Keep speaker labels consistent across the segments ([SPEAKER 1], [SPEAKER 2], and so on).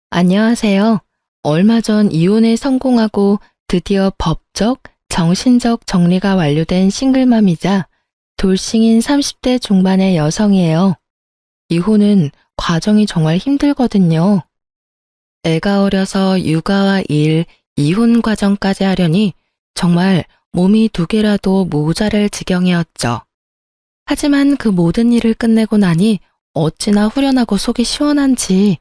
[SPEAKER 1] 안녕하세요. 얼마 전 이혼에 성공하고 드디어 법적, 정신적 정리가 완료된 싱글맘이자 돌싱인 30대 중반의 여성이에요. 이혼은 과정이 정말 힘들거든요. 애가 어려서 육아와 일, 이혼 과정까지 하려니 정말 몸이 두 개라도 모자랄 지경이었죠. 하지만 그 모든 일을 끝내고 나니 어찌나 후련하고 속이 시원한지.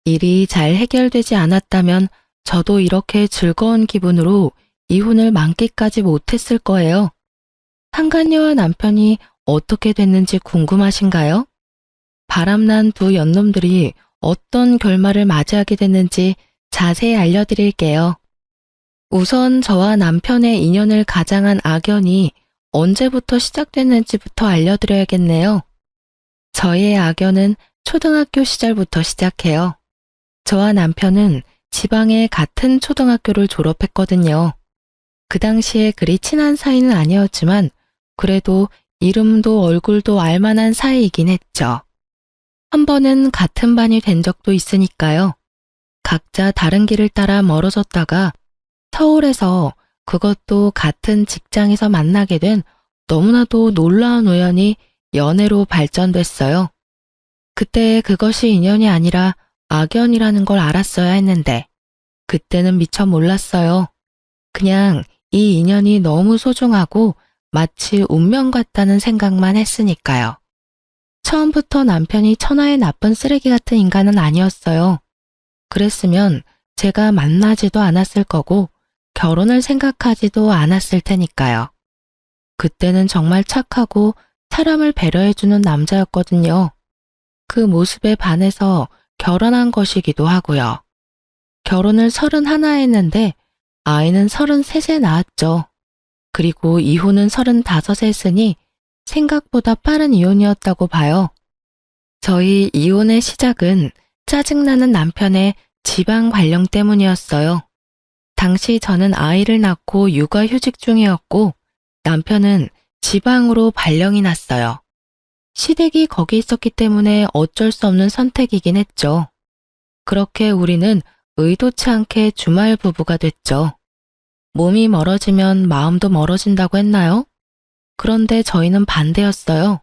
[SPEAKER 1] 일이 잘 해결되지 않았다면 저도 이렇게 즐거운 기분으로 이혼을 만끽하지 못했을 거예요. 상간녀와 남편이 어떻게 됐는지 궁금하신가요? 바람난 두 연놈들이 어떤 결말을 맞이하게 됐는지 자세히 알려드릴게요. 우선 저와 남편의 인연을 가장한 악연이 언제부터 시작됐는지부터 알려드려야겠네요. 저희의 악연은 초등학교 시절부터 시작해요. 저와 남편은 지방의 같은 초등학교를 졸업했거든요. 그 당시에 그리 친한 사이는 아니었지만 그래도 이름도 얼굴도 알만한 사이이긴 했죠. 한 번은 같은 반이 된 적도 있으니까요. 각자 다른 길을 따라 멀어졌다가 서울에서 그것도 같은 직장에서 만나게 된 너무나도 놀라운 우연이 연애로 발전됐어요. 그때 그것이 인연이 아니라 악연이라는 걸 알았어야 했는데 그때는 미처 몰랐어요. 그냥 이 인연이 너무 소중하고 마치 운명 같다는 생각만 했으니까요. 처음부터 남편이 천하의 나쁜 쓰레기 같은 인간은 아니었어요. 그랬으면 제가 만나지도 않았을 거고 결혼을 생각하지도 않았을 테니까요. 그때는 정말 착하고 사람을 배려해주는 남자였거든요. 그 모습에 반해서 결혼한 것이기도 하고요. 결혼을 31에 했는데 아이는 33에 낳았죠. 그리고 이혼은 35에 했으니 생각보다 빠른 이혼이었다고 봐요. 저희 이혼의 시작은 짜증나는 남편의 지방 발령 때문이었어요. 당시 저는 아이를 낳고 육아휴직 중이었고 남편은 지방으로 발령이 났어요. 시댁이 거기 있었기 때문에 어쩔 수 없는 선택이긴 했죠. 그렇게 우리는 의도치 않게 주말 부부가 됐죠. 몸이 멀어지면 마음도 멀어진다고 했나요? 그런데 저희는 반대였어요.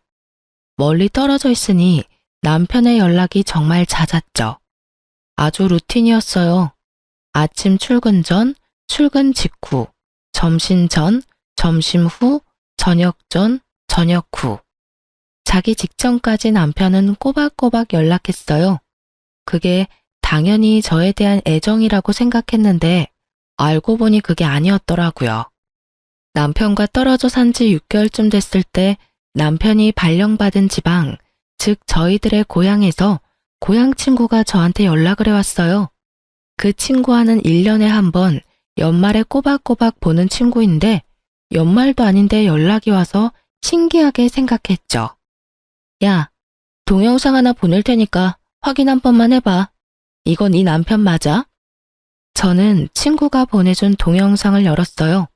[SPEAKER 1] 멀리 떨어져 있으니 남편의 연락이 정말 잦았죠. 아주 루틴이었어요. 아침 출근 전, 출근 직후, 점심 전, 점심 후, 저녁 전, 저녁 후. 자기 직전까지 남편은 꼬박꼬박 연락했어요. 그게 당연히 저에 대한 애정이라고 생각했는데 알고 보니 그게 아니었더라고요. 남편과 떨어져 산 지 6개월쯤 됐을 때 남편이 발령받은 지방, 즉 저희들의 고향에서 고향 친구가 저한테 연락을 해왔어요. 그 친구와는 1년에 한 번 연말에 꼬박꼬박 보는 친구인데 연말도 아닌데 연락이 와서 신기하게 생각했죠. 야, 동영상 하나 보낼 테니까 확인 한 번만 해봐. 이거 네 남편 맞아? 저는 친구가 보내준 동영상을 열었어요.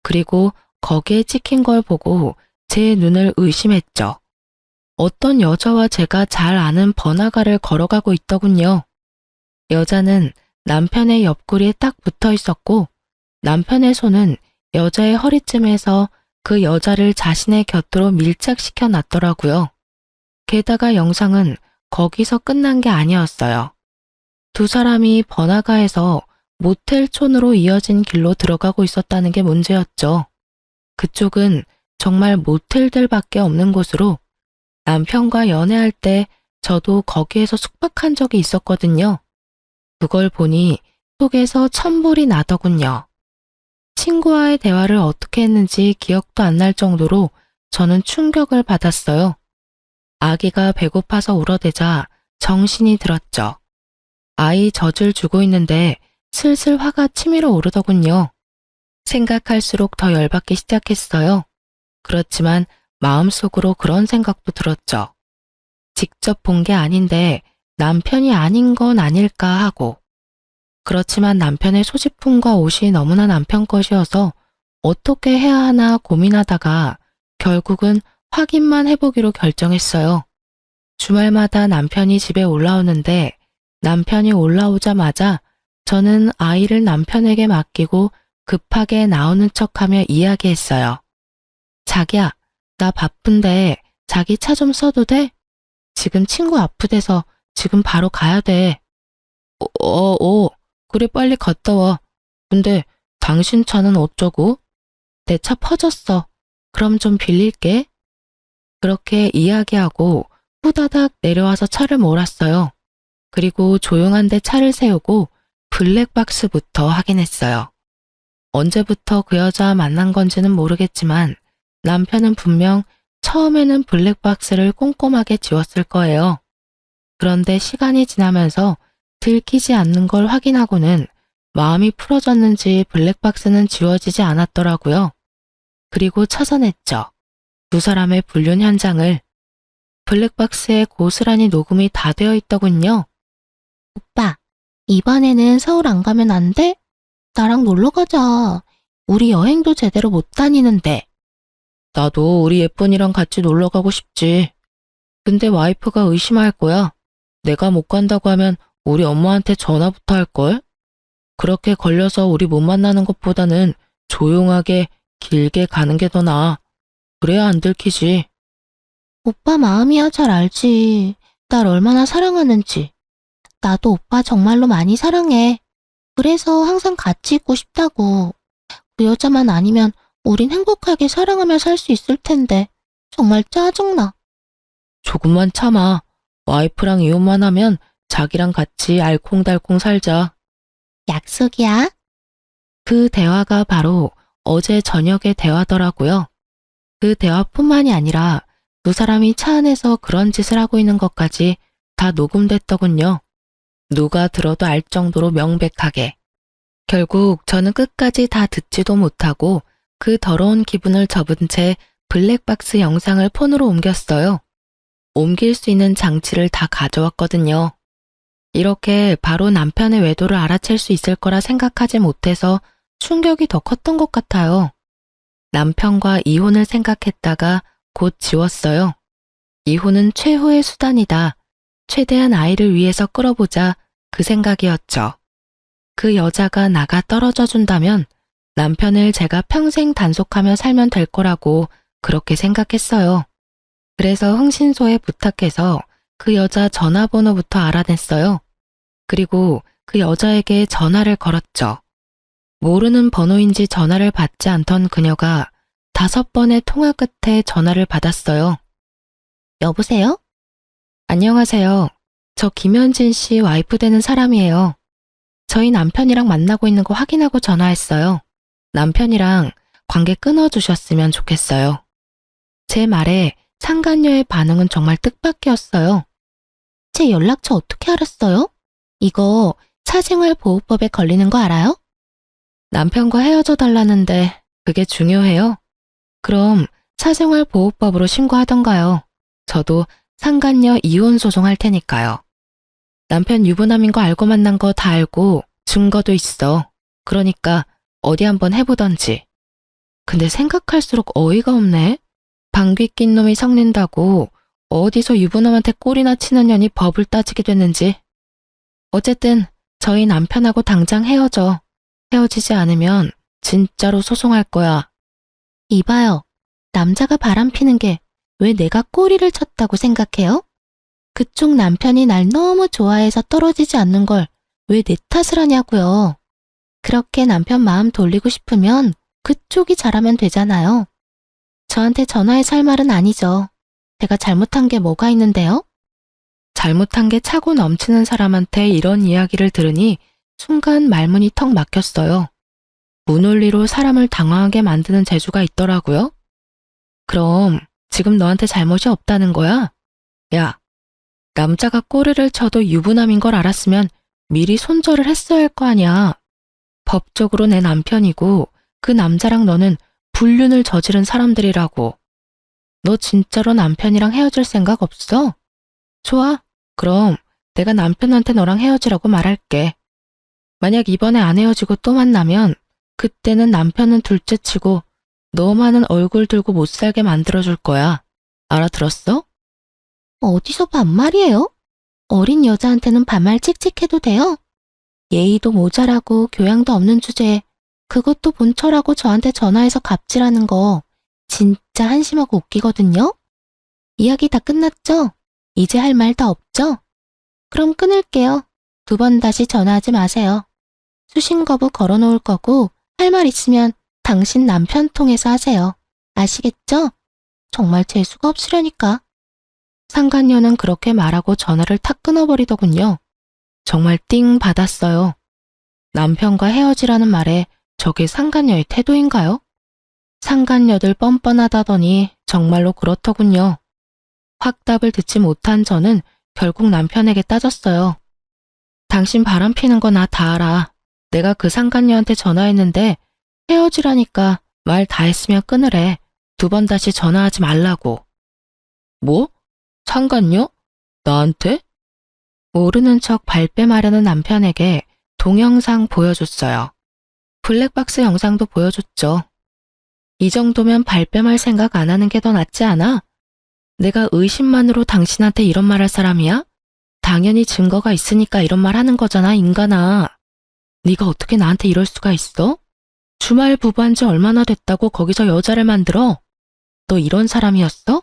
[SPEAKER 1] 그리고 거기에 찍힌 걸 보고 제 눈을 의심했죠. 어떤 여자와 제가 잘 아는 번화가를 걸어가고 있더군요. 여자는 남편의 옆구리에 딱 붙어 있었고 남편의 손은 여자의 허리쯤에서 그 여자를 자신의 곁으로 밀착시켜 놨더라고요. 게다가 영상은 거기서 끝난 게 아니었어요. 두 사람이 번화가에서 모텔촌으로 이어진 길로 들어가고 있었다는 게 문제였죠. 그쪽은 정말 모텔들밖에 없는 곳으로 남편과 연애할 때 저도 거기에서 숙박한 적이 있었거든요. 그걸 보니 속에서 천불이 나더군요. 친구와의 대화를 어떻게 했는지 기억도 안 날 정도로 저는 충격을 받았어요. 아기가 배고파서 울어대자 정신이 들었죠. 아이 젖을 주고 있는데 슬슬 화가 치밀어 오르더군요. 생각할수록 더 열받기 시작했어요. 그렇지만 마음속으로 그런 생각도 들었죠. 직접 본 게 아닌데 남편이 아닌 건 아닐까 하고. 그렇지만 남편의 소지품과 옷이 너무나 남편 것이어서 어떻게 해야 하나 고민하다가 결국은 확인만 해보기로 결정했어요. 주말마다 남편이 집에 올라오는데 남편이 올라오자마자 저는 아이를 남편에게 맡기고 급하게 나오는 척하며 이야기했어요. 자기야, 나 바쁜데 자기 차 좀 써도 돼? 지금 친구 아프대서 지금 바로 가야 돼. 그래 빨리 갔다 와. 근데 당신 차는 어쩌고? 내 차 퍼졌어. 그럼 좀 빌릴게. 그렇게 이야기하고 후다닥 내려와서 차를 몰았어요. 그리고 조용한 데 차를 세우고 블랙박스부터 확인했어요. 언제부터 그 여자 만난 건지는 모르겠지만 남편은 분명 처음에는 블랙박스를 꼼꼼하게 지웠을 거예요. 그런데 시간이 지나면서 들키지 않는 걸 확인하고는 마음이 풀어졌는지 블랙박스는 지워지지 않았더라고요. 그리고 찾아냈죠. 두 사람의 불륜 현장을. 블랙박스에 고스란히 녹음이 다 되어 있더군요. 오빠, 이번에는 서울 안 가면 안 돼? 나랑 놀러 가자. 우리 여행도 제대로 못 다니는데. 나도 우리 예쁜이랑 같이 놀러 가고 싶지. 근데 와이프가 의심할 거야. 내가 못 간다고 하면 우리 엄마한테 전화부터 할걸? 그렇게 걸려서 우리 못 만나는 것보다는 조용하게 길게 가는 게 더 나아. 그래야 안 들키지. 오빠 마음이야 잘 알지. 날 얼마나 사랑하는지. 나도 오빠 정말로 많이 사랑해. 그래서 항상 같이 있고 싶다고. 그 여자만 아니면 우린 행복하게 사랑하며 살 수 있을 텐데. 정말 짜증나. 조금만 참아. 와이프랑 이혼만 하면 자기랑 같이 알콩달콩 살자. 약속이야. 그 대화가 바로 어제 저녁의 대화더라고요. 그 대화뿐만이 아니라 두 사람이 차 안에서 그런 짓을 하고 있는 것까지 다 녹음됐더군요. 누가 들어도 알 정도로 명백하게. 결국 저는 끝까지 다 듣지도 못하고 그 더러운 기분을 접은 채 블랙박스 영상을 폰으로 옮겼어요. 옮길 수 있는 장치를 다 가져왔거든요. 이렇게 바로 남편의 외도를 알아챌 수 있을 거라 생각하지 못해서 충격이 더 컸던 것 같아요. 남편과 이혼을 생각했다가 곧 지웠어요. 이혼은 최후의 수단이다. 최대한 아이를 위해서 끌어보자 그 생각이었죠. 그 여자가 나가 떨어져 준다면 남편을 제가 평생 단속하며 살면 될 거라고 그렇게 생각했어요. 그래서 흥신소에 부탁해서 그 여자 전화번호부터 알아냈어요. 그리고 그 여자에게 전화를 걸었죠. 모르는 번호인지 전화를 받지 않던 그녀가 5번의 통화 끝에 전화를 받았어요. 여보세요? 안녕하세요. 저 김현진 씨 와이프 되는 사람이에요. 저희 남편이랑 만나고 있는 거 확인하고 전화했어요. 남편이랑 관계 끊어주셨으면 좋겠어요. 제 말에 상간녀의 반응은 정말 뜻밖이었어요. 제 연락처 어떻게 알았어요? 이거 사생활보호법에 걸리는 거 알아요? 남편과 헤어져 달라는데 그게 중요해요? 그럼 사생활보호법으로 신고하던가요. 저도 상간녀 이혼 소송할 테니까요. 남편 유부남인 거 알고 만난 거 다 알고 증거도 있어. 그러니까 어디 한번 해보던지. 근데 생각할수록 어이가 없네. 방귀 낀 놈이 성낸다고 어디서 유부남한테 꼴이나 치는 년이 법을 따지게 됐는지. 어쨌든 저희 남편하고 당장 헤어져. 헤어지지 않으면 진짜로 소송할 거야. 이봐요. 남자가 바람피는 게 왜 내가 꼬리를 쳤다고 생각해요? 그쪽 남편이 날 너무 좋아해서 떨어지지 않는 걸 왜 내 탓을 하냐고요. 그렇게 남편 마음 돌리고 싶으면 그쪽이 잘하면 되잖아요. 저한테 전화해서 할 말은 아니죠. 제가 잘못한 게 뭐가 있는데요? 잘못한 게 차고 넘치는 사람한테 이런 이야기를 들으니 순간 말문이 턱 막혔어요. 무논리로 사람을 당황하게 만드는 재주가 있더라고요. 그럼 지금 너한테 잘못이 없다는 거야? 야, 남자가 꼬리를 쳐도 유부남인 걸 알았으면 미리 손절을 했어야 할 거 아니야. 법적으로 내 남편이고 그 남자랑 너는 불륜을 저지른 사람들이라고. 너 진짜로 남편이랑 헤어질 생각 없어? 좋아. 그럼 내가 남편한테 너랑 헤어지라고 말할게. 만약 이번에 안 헤어지고 또 만나면 그때는 남편은 둘째치고 너만은 얼굴 들고 못 살게 만들어줄 거야. 알아들었어? 어디서 반말이에요? 어린 여자한테는 반말 칙칙해도 돼요? 예의도 모자라고 교양도 없는 주제에 그것도 본처라고 저한테 전화해서 갑질하는 거 진짜 한심하고 웃기거든요? 이야기 다 끝났죠? 이제 할 말 다 없죠? 그럼 끊을게요. 2번 다시 전화하지 마세요. 수신 거부 걸어놓을 거고 할 말 있으면 당신 남편 통해서 하세요. 아시겠죠? 정말 재수가 없으려니까. 상간녀는 그렇게 말하고 전화를 탁 끊어버리더군요. 정말 띵 받았어요. 남편과 헤어지라는 말에 저게 상간녀의 태도인가요? 상간녀들 뻔뻔하다더니 정말로 그렇더군요. 확답을 듣지 못한 저는 결국 남편에게 따졌어요. 당신 바람 피는 거 나 다 알아. 내가 그 상간녀한테 전화했는데 헤어지라니까 말 다 했으면 끊으래. 2번 다시 전화하지 말라고. 뭐? 상간녀? 나한테? 모르는 척 발뺌하려는 남편에게 동영상 보여줬어요. 블랙박스 영상도 보여줬죠. 이 정도면 발뺌할 생각 안 하는 게 더 낫지 않아? 내가 의심만으로 당신한테 이런 말 할 사람이야? 당연히 증거가 있으니까 이런 말 하는 거잖아, 인간아. 네가 어떻게 나한테 이럴 수가 있어? 주말 부부한 지 얼마나 됐다고 거기서 여자를 만들어? 너 이런 사람이었어?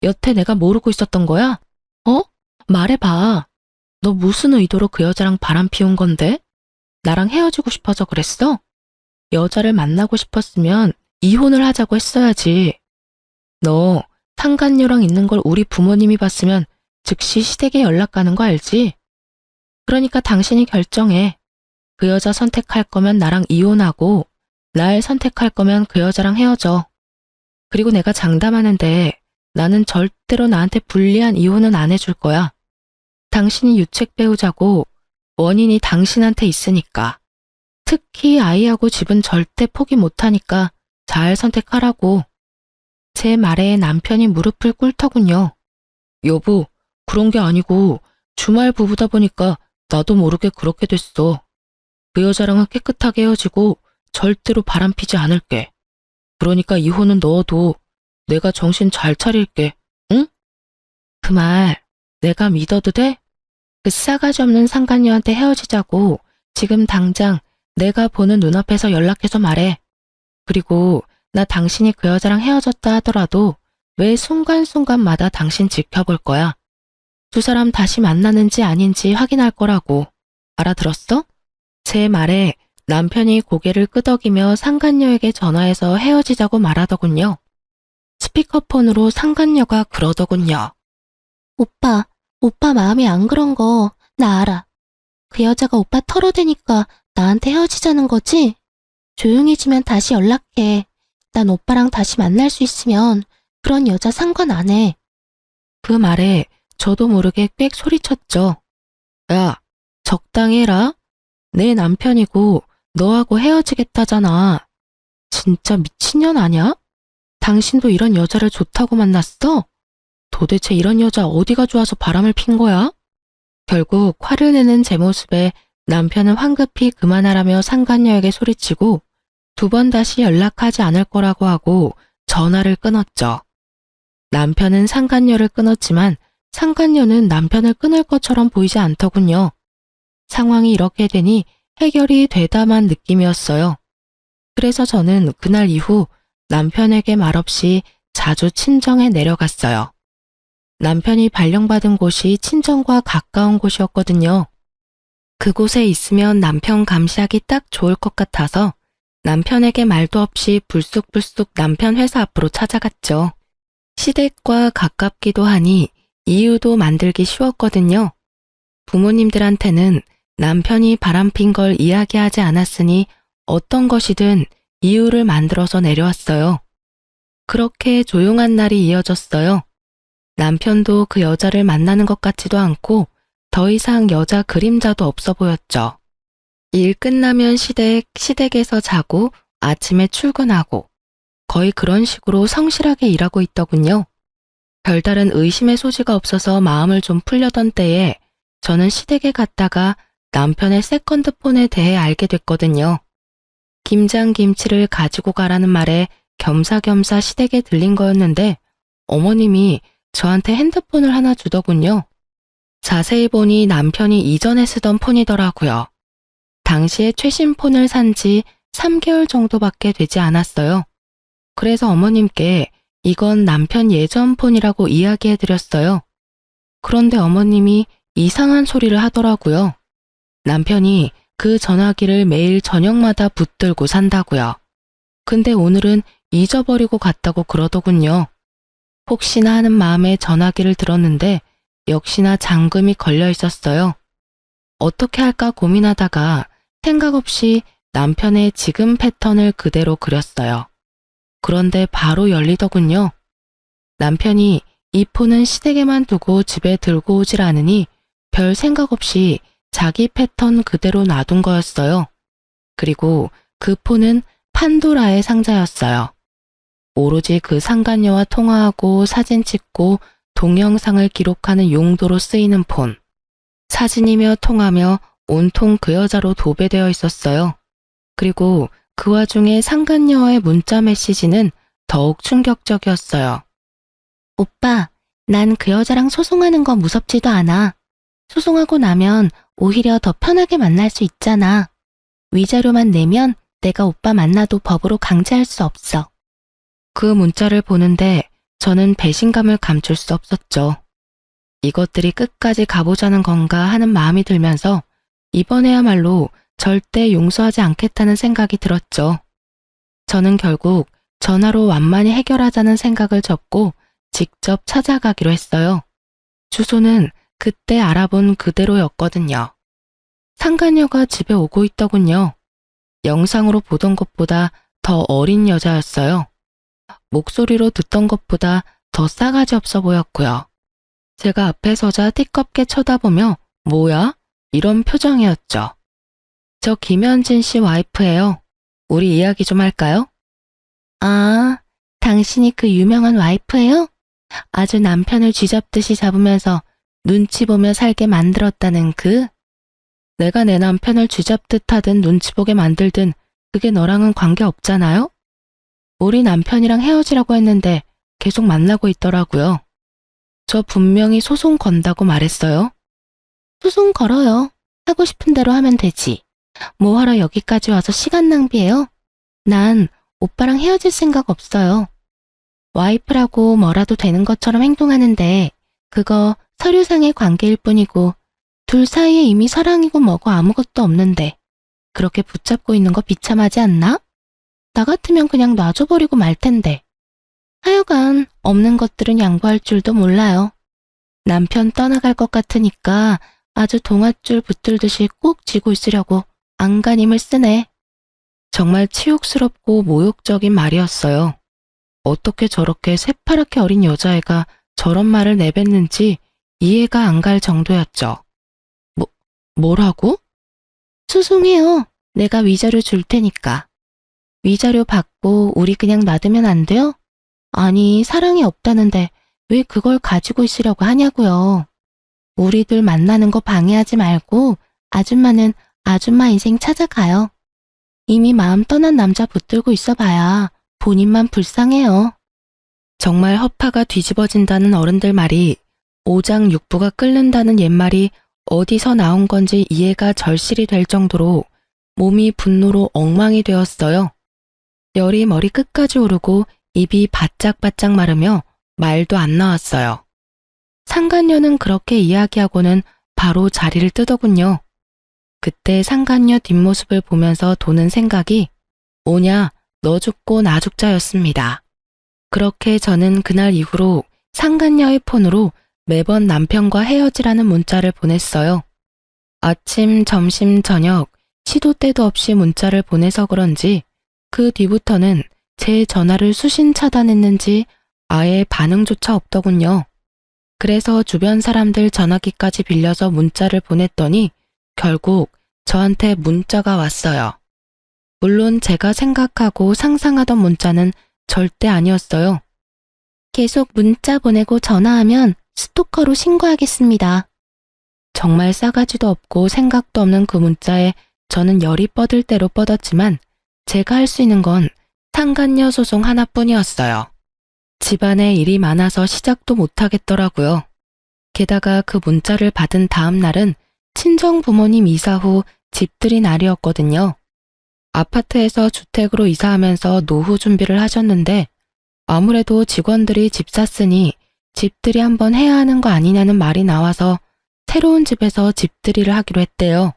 [SPEAKER 1] 여태 내가 모르고 있었던 거야? 어? 말해봐. 너 무슨 의도로 그 여자랑 바람 피운 건데? 나랑 헤어지고 싶어서 그랬어? 여자를 만나고 싶었으면 이혼을 하자고 했어야지. 너 상간녀랑 있는 걸 우리 부모님이 봤으면 즉시 시댁에 연락 가는 거 알지? 그러니까 당신이 결정해. 그 여자 선택할 거면 나랑 이혼하고 날 선택할 거면 그 여자랑 헤어져. 그리고 내가 장담하는데 나는 절대로 나한테 불리한 이혼은 안 해줄 거야. 당신이 유책 배우자고 원인이 당신한테 있으니까. 특히 아이하고 집은 절대 포기 못하니까 잘 선택하라고. 제 말에 남편이 무릎을 꿇더군요. 여보, 그런 게 아니고 주말 부부다 보니까 나도 모르게 그렇게 됐어. 그 여자랑은 깨끗하게 헤어지고 절대로 바람피지 않을게. 그러니까 이혼은 넣어도 내가 정신 잘 차릴게. 응? 그 말 내가 믿어도 돼? 그 싸가지 없는 상간녀한테 헤어지자고 지금 당장 내가 보는 눈앞에서 연락해서 말해. 그리고 나 당신이 그 여자랑 헤어졌다 하더라도 매 순간순간마다 당신 지켜볼 거야. 2 사람 다시 만나는지 아닌지 확인할 거라고. 알아들었어? 제 말에 남편이 고개를 끄덕이며 상간녀에게 전화해서 헤어지자고 말하더군요. 스피커폰으로 상간녀가 그러더군요. 오빠 마음이 안 그런 거 나 알아. 그 여자가 오빠 털어대니까 나한테 헤어지자는 거지? 조용해지면 다시 연락해. 난 오빠랑 다시 만날 수 있으면 그런 여자 상관 안 해. 그 말에 저도 모르게 꽥 소리쳤죠. 야, 적당히 해라. 내 남편이고 너하고 헤어지겠다잖아. 진짜 미친년 아냐? 당신도 이런 여자를 좋다고 만났어? 도대체 이런 여자 어디가 좋아서 바람을 핀 거야? 결국 화를 내는 제 모습에 남편은 황급히 그만하라며 상간녀에게 소리치고 2번 다시 연락하지 않을 거라고 하고 전화를 끊었죠. 남편은 상간녀를 끊었지만 상간녀는 남편을 끊을 것처럼 보이지 않더군요. 상황이 이렇게 되니 해결이 되다만 느낌이었어요. 그래서 저는 그날 이후 남편에게 말없이 자주 친정에 내려갔어요. 남편이 발령받은 곳이 친정과 가까운 곳이었거든요. 그곳에 있으면 남편 감시하기 딱 좋을 것 같아서 남편에게 말도 없이 불쑥불쑥 남편 회사 앞으로 찾아갔죠. 시댁과 가깝기도 하니 이유도 만들기 쉬웠거든요. 부모님들한테는 남편이 바람핀 걸 이야기하지 않았으니 어떤 것이든 이유를 만들어서 내려왔어요. 그렇게 조용한 날이 이어졌어요. 남편도 그 여자를 만나는 것 같지도 않고 더 이상 여자 그림자도 없어 보였죠. 일 끝나면 시댁에서 자고 아침에 출근하고 거의 그런 식으로 성실하게 일하고 있더군요. 별다른 의심의 소지가 없어서 마음을 좀 풀려던 때에 저는 시댁에 갔다가 남편의 세컨드폰에 대해 알게 됐거든요. 김장김치를 가지고 가라는 말에 겸사겸사 시댁에 들린 거였는데 어머님이 저한테 핸드폰을 하나 주더군요. 자세히 보니 남편이 이전에 쓰던 폰이더라고요. 당시에 최신 폰을 산 지 3개월 정도밖에 되지 않았어요. 그래서 어머님께 이건 남편 예전 폰이라고 이야기해드렸어요. 그런데 어머님이 이상한 소리를 하더라고요. 남편이 그 전화기를 매일 저녁마다 붙들고 산다고요. 근데 오늘은 잊어버리고 갔다고 그러더군요. 혹시나 하는 마음에 전화기를 들었는데 역시나 잠금이 걸려 있었어요. 어떻게 할까 고민하다가 생각 없이 남편의 지금 패턴을 그대로 그렸어요. 그런데 바로 열리더군요. 남편이 이 폰은 시댁에만 두고 집에 들고 오질 않으니 별 생각 없이 자기 패턴 그대로 놔둔 거였어요. 그리고 그 폰은 판도라의 상자였어요. 오로지 그 상간녀와 통화하고 사진 찍고 동영상을 기록하는 용도로 쓰이는 폰. 사진이며 통화며 온통 그 여자로 도배되어 있었어요. 그리고 그 와중에 상간녀와의 문자 메시지는 더욱 충격적이었어요. 오빠, 난 그 여자랑 소송하는 거 무섭지도 않아. 소송하고 나면 오히려 더 편하게 만날 수 있잖아. 위자료만 내면 내가 오빠 만나도 법으로 강제할 수 없어. 그 문자를 보는데 저는 배신감을 감출 수 없었죠. 이것들이 끝까지 가보자는 건가 하는 마음이 들면서 이번에야말로 절대 용서하지 않겠다는 생각이 들었죠. 저는 결국 전화로 완만히 해결하자는 생각을 접고 직접 찾아가기로 했어요. 주소는 그때 알아본 그대로였거든요. 상간녀가 집에 오고 있더군요. 영상으로 보던 것보다 더 어린 여자였어요. 목소리로 듣던 것보다 더 싸가지 없어 보였고요. 제가 앞에 서자 띠껍게 쳐다보며 뭐야? 이런 표정이었죠. 저 김현진 씨 와이프예요. 우리 이야기 좀 할까요? 아, 당신이 그 유명한 와이프예요? 아주 남편을 쥐잡듯이 잡으면서 눈치 보며 살게 만들었다는 그? 내가 내 남편을 쥐잡듯 하든 눈치 보게 만들든 그게 너랑은 관계 없잖아요? 우리 남편이랑 헤어지라고 했는데 계속 만나고 있더라고요. 저 분명히 소송 건다고 말했어요. 소송 걸어요. 하고 싶은 대로 하면 되지. 뭐하러 여기까지 와서 시간 낭비해요? 난 오빠랑 헤어질 생각 없어요. 와이프라고 뭐라도 되는 것처럼 행동하는데 그거 서류상의 관계일 뿐이고 둘 사이에 이미 사랑이고 뭐고 아무것도 없는데 그렇게 붙잡고 있는 거 비참하지 않나? 나 같으면 그냥 놔줘버리고 말 텐데. 하여간 없는 것들은 양보할 줄도 몰라요. 남편 떠나갈 것 같으니까 아주 동아줄 붙들듯이 꼭 쥐고 있으려고 안간힘을 쓰네. 정말 치욕스럽고 모욕적인 말이었어요. 어떻게 저렇게 새파랗게 어린 여자애가 저런 말을 내뱉는지 이해가 안 갈 정도였죠. 뭐라고? 소송해요. 내가 위자료 줄 테니까. 위자료 받고 우리 그냥 놔두면 안 돼요? 아니, 사랑이 없다는데 왜 그걸 가지고 있으려고 하냐고요. 우리들 만나는 거 방해하지 말고 아줌마는 아줌마 인생 찾아가요. 이미 마음 떠난 남자 붙들고 있어봐야 본인만 불쌍해요. 정말 허파가 뒤집어진다는 어른들 말이 오장육부가 끓는다는 옛말이 어디서 나온 건지 이해가 절실히 될 정도로 몸이 분노로 엉망이 되었어요. 열이 머리 끝까지 오르고 입이 바짝바짝 마르며 말도 안 나왔어요. 상간녀는 그렇게 이야기하고는 바로 자리를 뜨더군요. 그때 상간녀 뒷모습을 보면서 도는 생각이 오냐 너 죽고 나 죽자였습니다. 그렇게 저는 그날 이후로 상간녀의 폰으로 매번 남편과 헤어지라는 문자를 보냈어요. 아침, 점심, 저녁 시도 때도 없이 문자를 보내서 그런지 그 뒤부터는 제 전화를 수신 차단했는지 아예 반응조차 없더군요. 그래서 주변 사람들 전화기까지 빌려서 문자를 보냈더니 결국 저한테 문자가 왔어요. 물론 제가 생각하고 상상하던 문자는 절대 아니었어요. 계속 문자 보내고 전화하면 스토커로 신고하겠습니다. 정말 싸가지도 없고 생각도 없는 그 문자에 저는 열이 뻗을 대로 뻗었지만 제가 할 수 있는 건 상간녀 소송 하나뿐이었어요. 집안에 일이 많아서 시작도 못하겠더라고요. 게다가 그 문자를 받은 다음 날은 친정 부모님 이사 후 집들이 날이었거든요. 아파트에서 주택으로 이사하면서 노후 준비를 하셨는데 아무래도 직원들이 집 샀으니 집들이 한번 해야 하는 거 아니냐는 말이 나와서 새로운 집에서 집들이를 하기로 했대요.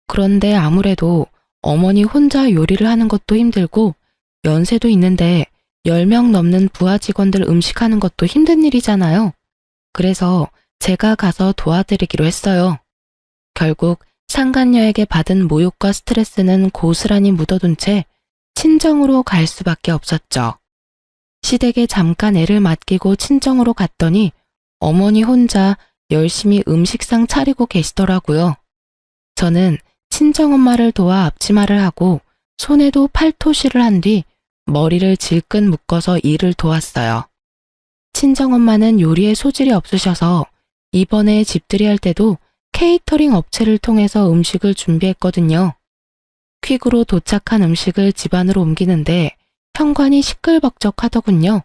[SPEAKER 1] 그런데 아무래도 어머니 혼자 요리를 하는 것도 힘들고 연세도 있는데 10명 넘는 부하 직원들 음식하는 것도 힘든 일이잖아요. 그래서 제가 가서 도와드리기로 했어요. 결국 상간녀에게 받은 모욕과 스트레스는 고스란히 묻어둔 채 친정으로 갈 수밖에 없었죠. 시댁에 잠깐 애를 맡기고 친정으로 갔더니 어머니 혼자 열심히 음식상 차리고 계시더라고요. 저는 친정엄마를 도와 앞치마를 하고 손에도 팔토시를 한 뒤 머리를 질끈 묶어서 일을 도왔어요. 친정엄마는 요리에 소질이 없으셔서 이번에 집들이 할 때도 케이터링 업체를 통해서 음식을 준비했거든요. 퀵으로 도착한 음식을 집안으로 옮기는데 현관이 시끌벅적하더군요.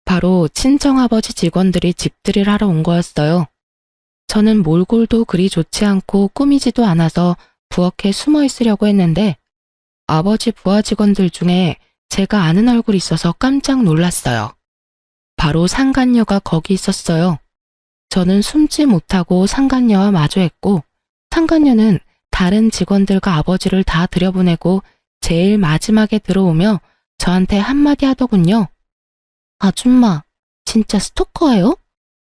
[SPEAKER 1] 바로 친정아버지 직원들이 집들이를 하러 온 거였어요. 저는 몰골도 그리 좋지 않고 꾸미지도 않아서 부엌에 숨어 있으려고 했는데 아버지 부하 직원들 중에 제가 아는 얼굴이 있어서 깜짝 놀랐어요. 바로 상간녀가 거기 있었어요. 저는 숨지 못하고 상간녀와 마주했고 상간녀는 다른 직원들과 아버지를 다 들여보내고 제일 마지막에 들어오며 저한테 한마디 하더군요. 아줌마, 진짜 스토커예요?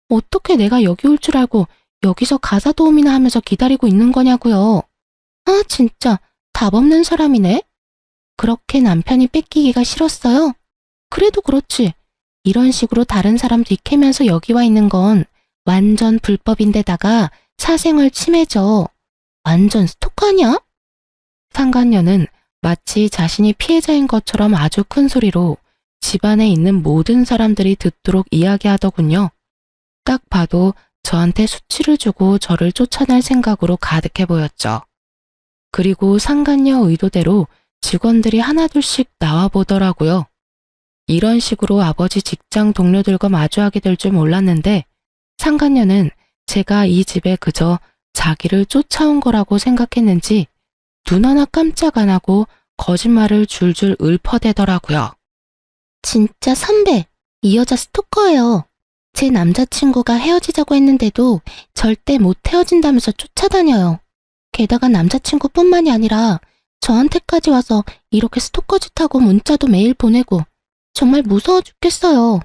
[SPEAKER 1] 어떻게 내가 여기 올 줄 알고 여기서 가사 도우미나 하면서 기다리고 있는 거냐고요. 아, 진짜 답 없는 사람이네. 그렇게 남편이 뺏기기가 싫었어요? 그래도 그렇지. 이런 식으로 다른 사람 뒤캐면서 여기 와 있는 건 완전 불법인데다가 사생활 침해죠. 완전 스토커 아니야? 상간녀는 마치 자신이 피해자인 것처럼 아주 큰 소리로 집안에 있는 모든 사람들이 듣도록 이야기하더군요. 딱 봐도 저한테 수치를 주고 저를 쫓아낼 생각으로 가득해 보였죠. 그리고 상간녀 의도대로 직원들이 하나둘씩 나와보더라고요. 이런 식으로 아버지 직장 동료들과 마주하게 될 줄 몰랐는데 상간녀는 제가 이 집에 그저 자기를 쫓아온 거라고 생각했는지 눈 하나 깜짝 안 하고 거짓말을 줄줄 읊어대더라고요. 진짜 선배, 이 여자 스토커예요. 제 남자친구가 헤어지자고 했는데도 절대 못 헤어진다면서 쫓아다녀요. 게다가 남자친구뿐만이 아니라 저한테까지 와서 이렇게 스토커 짓하고 문자도 매일 보내고 정말 무서워 죽겠어요.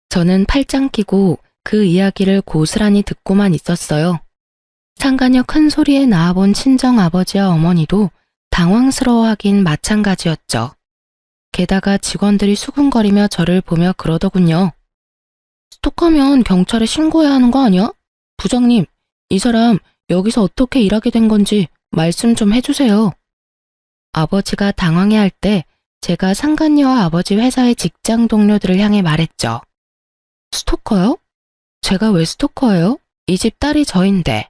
[SPEAKER 1] 저는 팔짱 끼고 그 이야기를 고스란히 듣고만 있었어요. 상간녀 큰 소리에 나와본 친정아버지와 어머니도 당황스러워하긴 마찬가지였죠. 게다가 직원들이 수군거리며 저를 보며 그러더군요. 스토커면 경찰에 신고해야 하는 거 아니야? 부장님, 이 사람 여기서 어떻게 일하게 된 건지 말씀 좀 해주세요. 아버지가 당황해할 때 제가 상간녀와 아버지 회사의 직장 동료들을 향해 말했죠. 스토커요? 제가 왜 스토커예요? 이 집 딸이 저인데.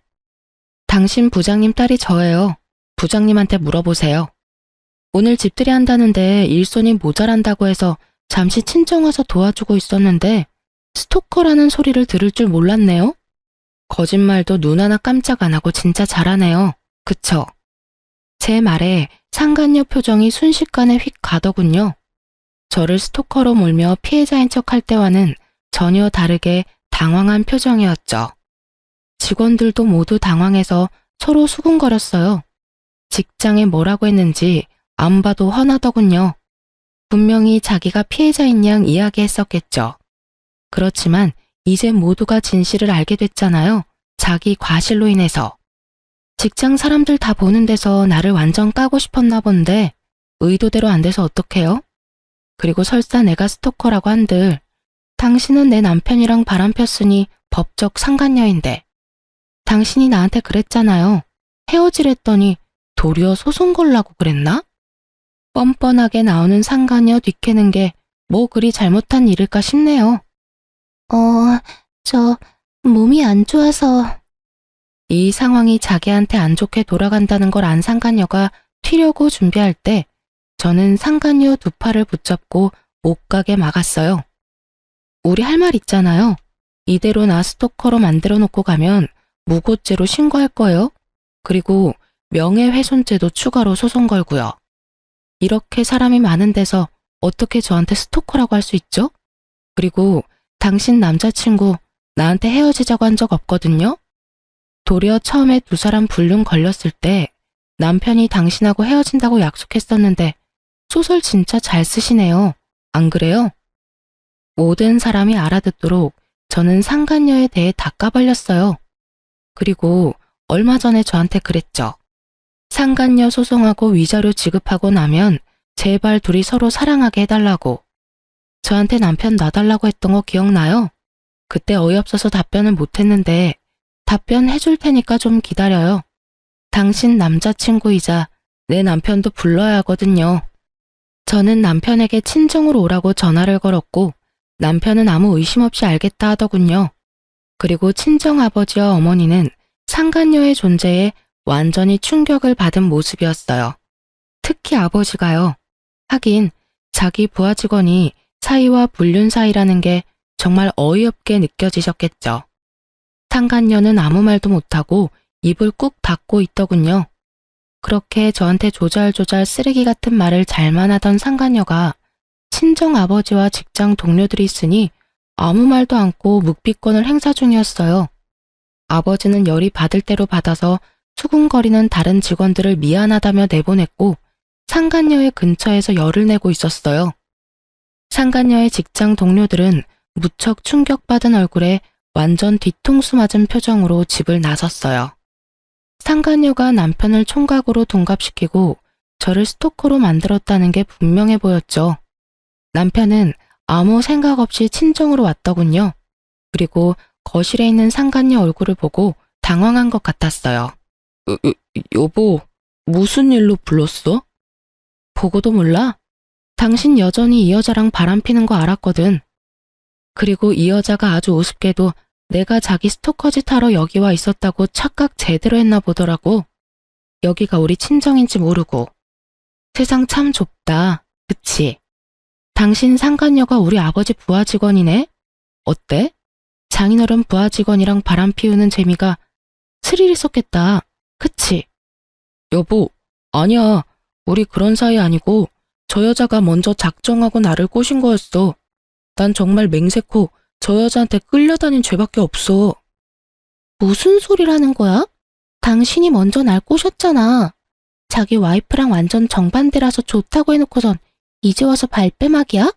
[SPEAKER 1] 당신 부장님 딸이 저예요. 부장님한테 물어보세요. 오늘 집들이 한다는데 일손이 모자란다고 해서 잠시 친정 와서 도와주고 있었는데 스토커라는 소리를 들을 줄 몰랐네요. 거짓말도 눈 하나 깜짝 안 하고 진짜 잘하네요. 그쵸? 제 말에 상간녀 표정이 순식간에 휙 가더군요. 저를 스토커로 몰며 피해자인 척할 때와는 전혀 다르게 당황한 표정이었죠. 직원들도 모두 당황해서 서로 수군거렸어요. 직장에 뭐라고 했는지 안 봐도 훤하더군요. 분명히 자기가 피해자인 양 이야기했었겠죠. 그렇지만 이제 모두가 진실을 알게 됐잖아요. 자기 과실로 인해서. 직장 사람들 다 보는 데서 나를 완전 까고 싶었나 본데 의도대로 안 돼서 어떡해요? 그리고 설사 내가 스토커라고 한들 당신은 내 남편이랑 바람 폈으니 법적 상간녀인데 당신이 나한테 그랬잖아요. 헤어지랬더니 도리어 소송 걸라고 그랬나? 뻔뻔하게 나오는 상간녀 뒤캐는 게 뭐 그리 잘못한 일일까 싶네요. 저 몸이 안 좋아서. 이 상황이 자기한테 안 좋게 돌아간다는 걸 안 상간녀가 튀려고 준비할 때 저는 상간녀 두 팔을 붙잡고 못 가게 막았어요. 우리 할 말 있잖아요. 이대로 나 스토커로 만들어 놓고 가면 무고죄로 신고할 거예요. 그리고 명예훼손죄도 추가로 소송 걸고요. 이렇게 사람이 많은 데서 어떻게 저한테 스토커라고 할 수 있죠? 그리고 당신 남자친구 나한테 헤어지자고 한 적 없거든요? 도리어 처음에 두 사람 불륜 걸렸을 때 남편이 당신하고 헤어진다고 약속했었는데 소설 진짜 잘 쓰시네요. 안 그래요? 모든 사람이 알아듣도록 저는 상간녀에 대해 다 까발렸어요. 그리고 얼마 전에 저한테 그랬죠. 상간녀 소송하고 위자료 지급하고 나면 제발 둘이 서로 사랑하게 해달라고. 저한테 남편 놔달라고 했던 거 기억나요? 그때 어이없어서 답변을 못했는데 답변해줄 테니까 좀 기다려요. 당신 남자친구이자 내 남편도 불러야 하거든요. 저는 남편에게 친정으로 오라고 전화를 걸었고 남편은 아무 의심 없이 알겠다 하더군요. 그리고 친정아버지와 어머니는 상간녀의 존재에 완전히 충격을 받은 모습이었어요. 특히 아버지가요. 하긴 자기 부하 직원이 사이와 불륜 사이라는 게 정말 어이없게 느껴지셨겠죠. 상간녀는 아무 말도 못하고 입을 꾹 닫고 있더군요. 그렇게 저한테 조잘조잘 쓰레기 같은 말을 잘만 하던 상간녀가 친정아버지와 직장 동료들이 있으니 아무 말도 않고 묵비권을 행사 중이었어요. 아버지는 열이 받을 대로 받아서 수군거리는 다른 직원들을 미안하다며 내보냈고 상간녀의 근처에서 열을 내고 있었어요. 상간녀의 직장 동료들은 무척 충격받은 얼굴에 완전 뒤통수 맞은 표정으로 집을 나섰어요. 상간녀가 남편을 총각으로 동갑시키고 저를 스토커로 만들었다는 게 분명해 보였죠. 남편은 아무 생각 없이 친정으로 왔더군요. 그리고 거실에 있는 상간녀 얼굴을 보고 당황한 것 같았어요. 여보, 무슨 일로 불렀어? 보고도 몰라? 당신 여전히 이 여자랑 바람피는 거 알았거든. 그리고 이 여자가 아주 우습게도 내가 자기 스토커 짓 하러 여기 와 있었다고 착각 제대로 했나 보더라고. 여기가 우리 친정인지 모르고. 세상 참 좁다. 그치? 당신 상간녀가 우리 아버지 부하 직원이네? 어때? 장인어른 부하 직원이랑 바람 피우는 재미가 스릴 있었겠다. 그치? 여보, 아니야. 우리 그런 사이 아니고 저 여자가 먼저 작정하고 나를 꼬신 거였어. 난 정말 맹세코 저 여자한테 끌려다닌 죄밖에 없어. 무슨 소리라는 거야? 당신이 먼저 날 꼬셨잖아. 자기 와이프랑 완전 정반대라서 좋다고 해놓고선 이제 와서 발뺌하기야?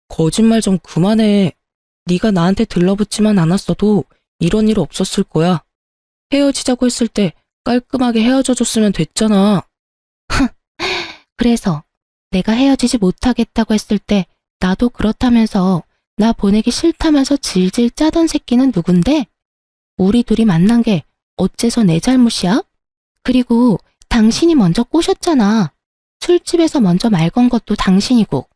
[SPEAKER 1] 거짓말 좀 그만해. 네가 나한테 들러붙지만 않았어도 이런 일 없었을 거야. 헤어지자고 했을 때 깔끔하게 헤어져 줬으면 됐잖아. 그래서 내가 헤어지지 못하겠다고 했을 때 나도 그렇다면서 나 보내기 싫다면서 질질 짜던 새끼는 누군데? 우리 둘이 만난 게 어째서 내 잘못이야? 그리고 당신이 먼저 꼬셨잖아. 술집에서 먼저 말 건 것도 당신이고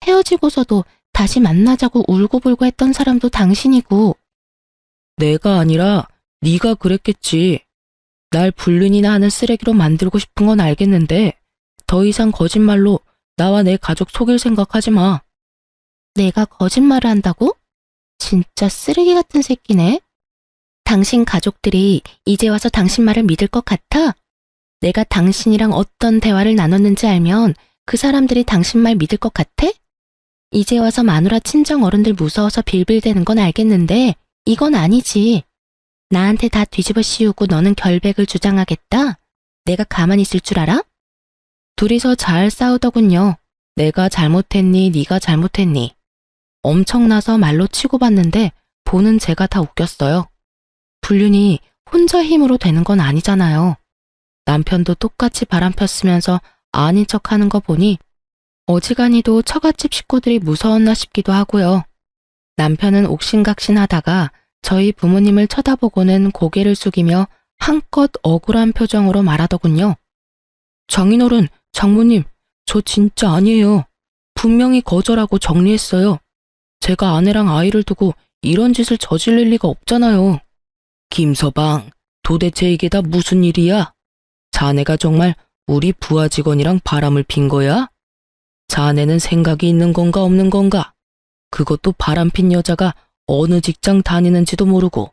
[SPEAKER 1] 헤어지고서도 다시 만나자고 울고불고 했던 사람도 당신이고. 내가 아니라 네가 그랬겠지. 날 불륜이나 하는 쓰레기로 만들고 싶은 건 알겠는데 더 이상 거짓말로 나와 내 가족 속일 생각하지 마. 내가 거짓말을 한다고? 진짜 쓰레기 같은 새끼네. 당신 가족들이 이제 와서 당신 말을 믿을 것 같아? 내가 당신이랑 어떤 대화를 나눴는지 알면 그 사람들이 당신 말 믿을 것 같아? 이제 와서 마누라 친정 어른들 무서워서 빌빌대는 건 알겠는데 이건 아니지. 나한테 다 뒤집어 씌우고 너는 결백을 주장하겠다? 내가 가만히 있을 줄 알아? 둘이서 잘 싸우더군요. 내가 잘못했니, 네가 잘못했니. 엄청나서 말로 치고받는데 보는 제가 다 웃겼어요. 불륜이 혼자 힘으로 되는 건 아니잖아요. 남편도 똑같이 바람 폈으면서 아닌 척하는 거 보니 어지간히도 처갓집 식구들이 무서웠나 싶기도 하고요. 남편은 옥신각신하다가 저희 부모님을 쳐다보고는 고개를 숙이며 한껏 억울한 표정으로 말하더군요. 장인어른, 장모님, 저 진짜 아니에요. 분명히 거절하고 정리했어요. 제가 아내랑 아이를 두고 이런 짓을 저지를 리가 없잖아요. 김서방, 도대체 이게 다 무슨 일이야? 자네가 정말 우리 부하 직원이랑 바람을 핀 거야? 자네는 생각이 있는 건가 없는 건가? 그것도 바람핀 여자가 어느 직장 다니는지도 모르고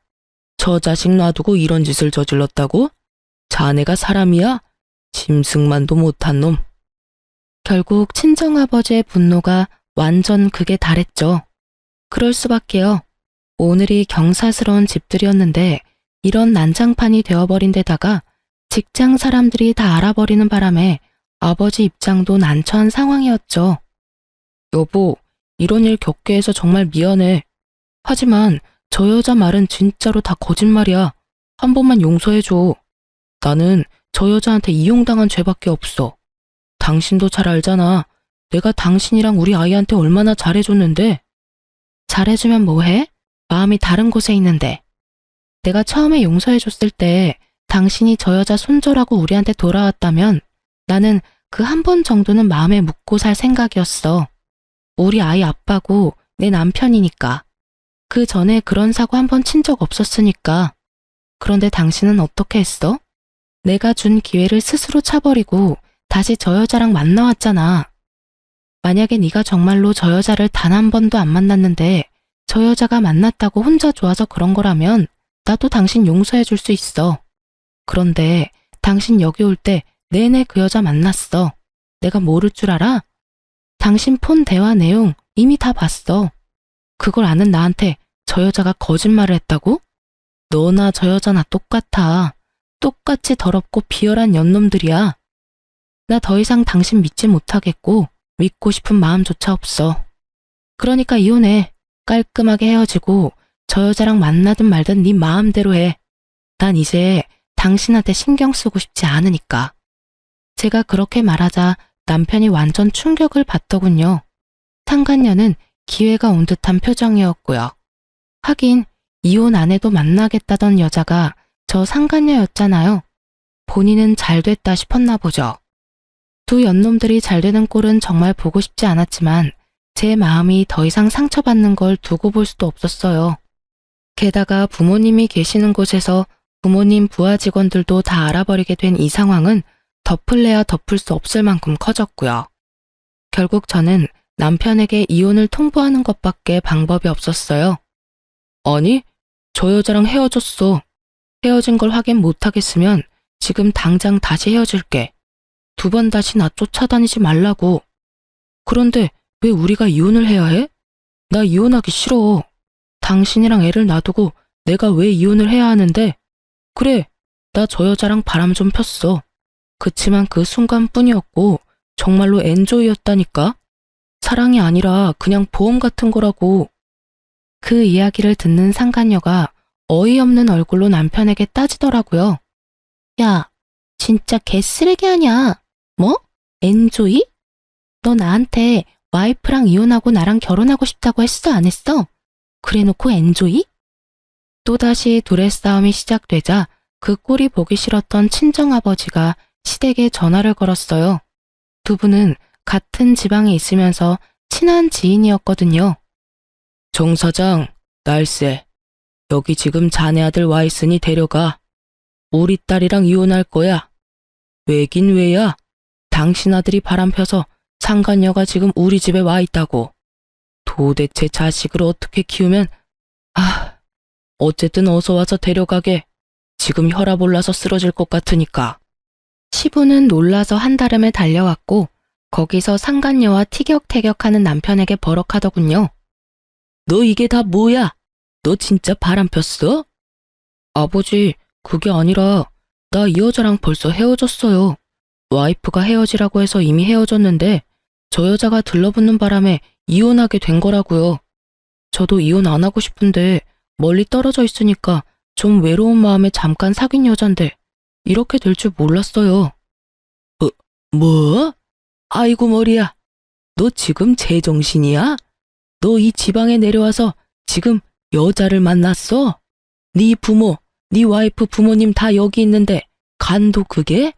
[SPEAKER 1] 저 자식 놔두고 이런 짓을 저질렀다고? 자네가 사람이야? 짐승만도 못한 놈. 결국 친정아버지의 분노가 완전 극에 달했죠. 그럴 수밖에요. 오늘이 경사스러운 집들이었는데 이런 난장판이 되어버린 데다가 직장 사람들이 다 알아버리는 바람에 아버지 입장도 난처한 상황이었죠. 여보, 이런 일 겪게 해서 정말 미안해. 하지만 저 여자 말은 진짜로 다 거짓말이야. 한 번만 용서해줘. 나는 저 여자한테 이용당한 죄밖에 없어. 당신도 잘 알잖아. 내가 당신이랑 우리 아이한테 얼마나 잘해줬는데. 잘해주면 뭐해? 마음이 다른 곳에 있는데. 내가 처음에 용서해줬을 때 당신이 저 여자 손절하고 우리한테 돌아왔다면 나는 그 한 번 정도는 마음에 묻고 살 생각이었어. 우리 아이 아빠고 내 남편이니까. 그 전에 그런 사고 한 번 친 적 없었으니까. 그런데 당신은 어떻게 했어? 내가 준 기회를 스스로 차버리고 다시 저 여자랑 만나왔잖아. 만약에 네가 정말로 저 여자를 단 한 번도 안 만났는데 저 여자가 만났다고 혼자 좋아서 그런 거라면 나도 당신 용서해 줄 수 있어. 그런데 당신 여기 올 때 내내 그 여자 만났어. 내가 모를 줄 알아? 당신 폰 대화 내용 이미 다 봤어. 그걸 아는 나한테 저 여자가 거짓말을 했다고? 너나 저 여자나 똑같아. 똑같이 더럽고 비열한 연놈들이야. 나 더 이상 당신 믿지 못하겠고 믿고 싶은 마음조차 없어. 그러니까 이혼해. 깔끔하게 헤어지고 저 여자랑 만나든 말든 네 마음대로 해. 난 이제 당신한테 신경 쓰고 싶지 않으니까. 제가 그렇게 말하자 남편이 완전 충격을 받더군요. 상간녀는 기회가 온 듯한 표정이었고요. 하긴 이혼 안 해도 만나겠다던 여자가 저 상간녀였잖아요. 본인은 잘 됐다 싶었나 보죠. 두 연놈들이 잘 되는 꼴은 정말 보고 싶지 않았지만 제 마음이 더 이상 상처받는 걸 두고 볼 수도 없었어요. 게다가 부모님이 계시는 곳에서 부모님 부하 직원들도 다 알아버리게 된 이 상황은 덮을래야 덮을 수 없을 만큼 커졌고요. 결국 저는 남편에게 이혼을 통보하는 것밖에 방법이 없었어요. 아니, 저 여자랑 헤어졌어. 헤어진 걸 확인 못하겠으면 지금 당장 다시 헤어질게. 두 번 다시 나 쫓아다니지 말라고. 그런데 왜 우리가 이혼을 해야 해? 나 이혼하기 싫어. 당신이랑 애를 놔두고 내가 왜 이혼을 해야 하는데? 그래, 나 저 여자랑 바람 좀 폈어. 그치만 그 순간뿐이었고 정말로 엔조이였다니까? 사랑이 아니라 그냥 보험 같은 거라고. 그 이야기를 듣는 상간녀가 어이없는 얼굴로 남편에게 따지더라고요. 야, 진짜 개쓰레기 아냐? 뭐? 엔조이? 너 나한테 와이프랑 이혼하고 나랑 결혼하고 싶다고 했어, 안 했어? 그래놓고 엔조이? 또다시 둘의 싸움이 시작되자 그 꼴이 보기 싫었던 친정아버지가 시댁에 전화를 걸었어요. 두 분은 같은 지방에 있으면서 친한 지인이었거든요. 정 사장, 날쌔. 여기 지금 자네 아들 와 있으니 데려가. 우리 딸이랑 이혼할 거야. 왜긴 왜야? 당신 아들이 바람 펴서 상간녀가 지금 우리 집에 와 있다고. 도대체 자식을 어떻게 키우면... 어쨌든 어서 와서 데려가게. 지금 혈압 올라서 쓰러질 것 같으니까. 시부는 놀라서 한달음에 달려왔고 거기서 상간녀와 티격태격하는 남편에게 버럭하더군요. 너 이게 다 뭐야? 너 진짜 바람 폈어? 아버지, 그게 아니라 나 이 여자랑 벌써 헤어졌어요. 와이프가 헤어지라고 해서 이미 헤어졌는데 저 여자가 들러붙는 바람에 이혼하게 된 거라고요. 저도 이혼 안 하고 싶은데 멀리 떨어져 있으니까 좀 외로운 마음에 잠깐 사귄 여잔데 이렇게 될 줄 몰랐어요. 뭐? 아이고 머리야. 너 지금 제정신이야? 너 이 지방에 내려와서 지금 여자를 만났어? 네 부모, 네 와이프 부모님 다 여기 있는데 간도 그게?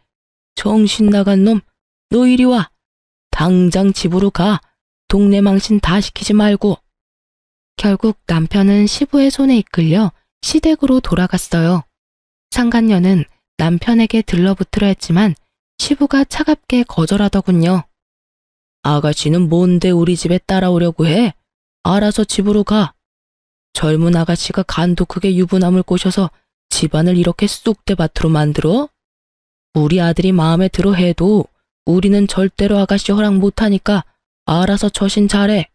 [SPEAKER 1] 정신 나간 놈, 너 이리 와. 당장 집으로 가. 동네 망신 다 시키지 말고. 결국 남편은 시부의 손에 이끌려 시댁으로 돌아갔어요. 상간녀는 남편에게 들러붙으려 했지만 시부가 차갑게 거절하더군요. 아가씨는 뭔데 우리 집에 따라오려고 해? 알아서 집으로 가. 젊은 아가씨가 간도 크게 유부남을 꼬셔서 집안을 이렇게 쑥대밭으로 만들어? 우리 아들이 마음에 들어 해도 우리는 절대로 아가씨 허락 못하니까 알아서 처신 잘해.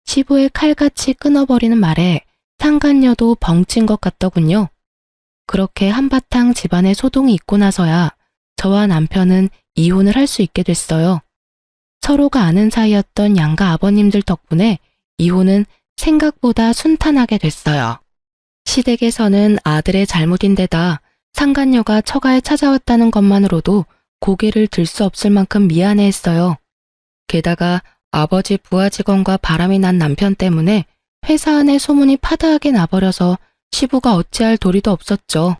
[SPEAKER 1] 시부의 칼같이 끊어버리는 말에 상간녀도 벙찐 것 같더군요. 그렇게 한바탕 집안에 소동이 있고 나서야 저와 남편은 이혼을 할 수 있게 됐어요. 서로가 아는 사이였던 양가 아버님들 덕분에 이혼은 생각보다 순탄하게 됐어요. 시댁에서는 아들의 잘못인데다 상간녀가 처가에 찾아왔다는 것만으로도 고개를 들 수 없을 만큼 미안해했어요. 게다가 아버지 부하 직원과 바람이 난 남편 때문에 회사 안에 소문이 파다하게 나버려서 시부가 어찌할 도리도 없었죠.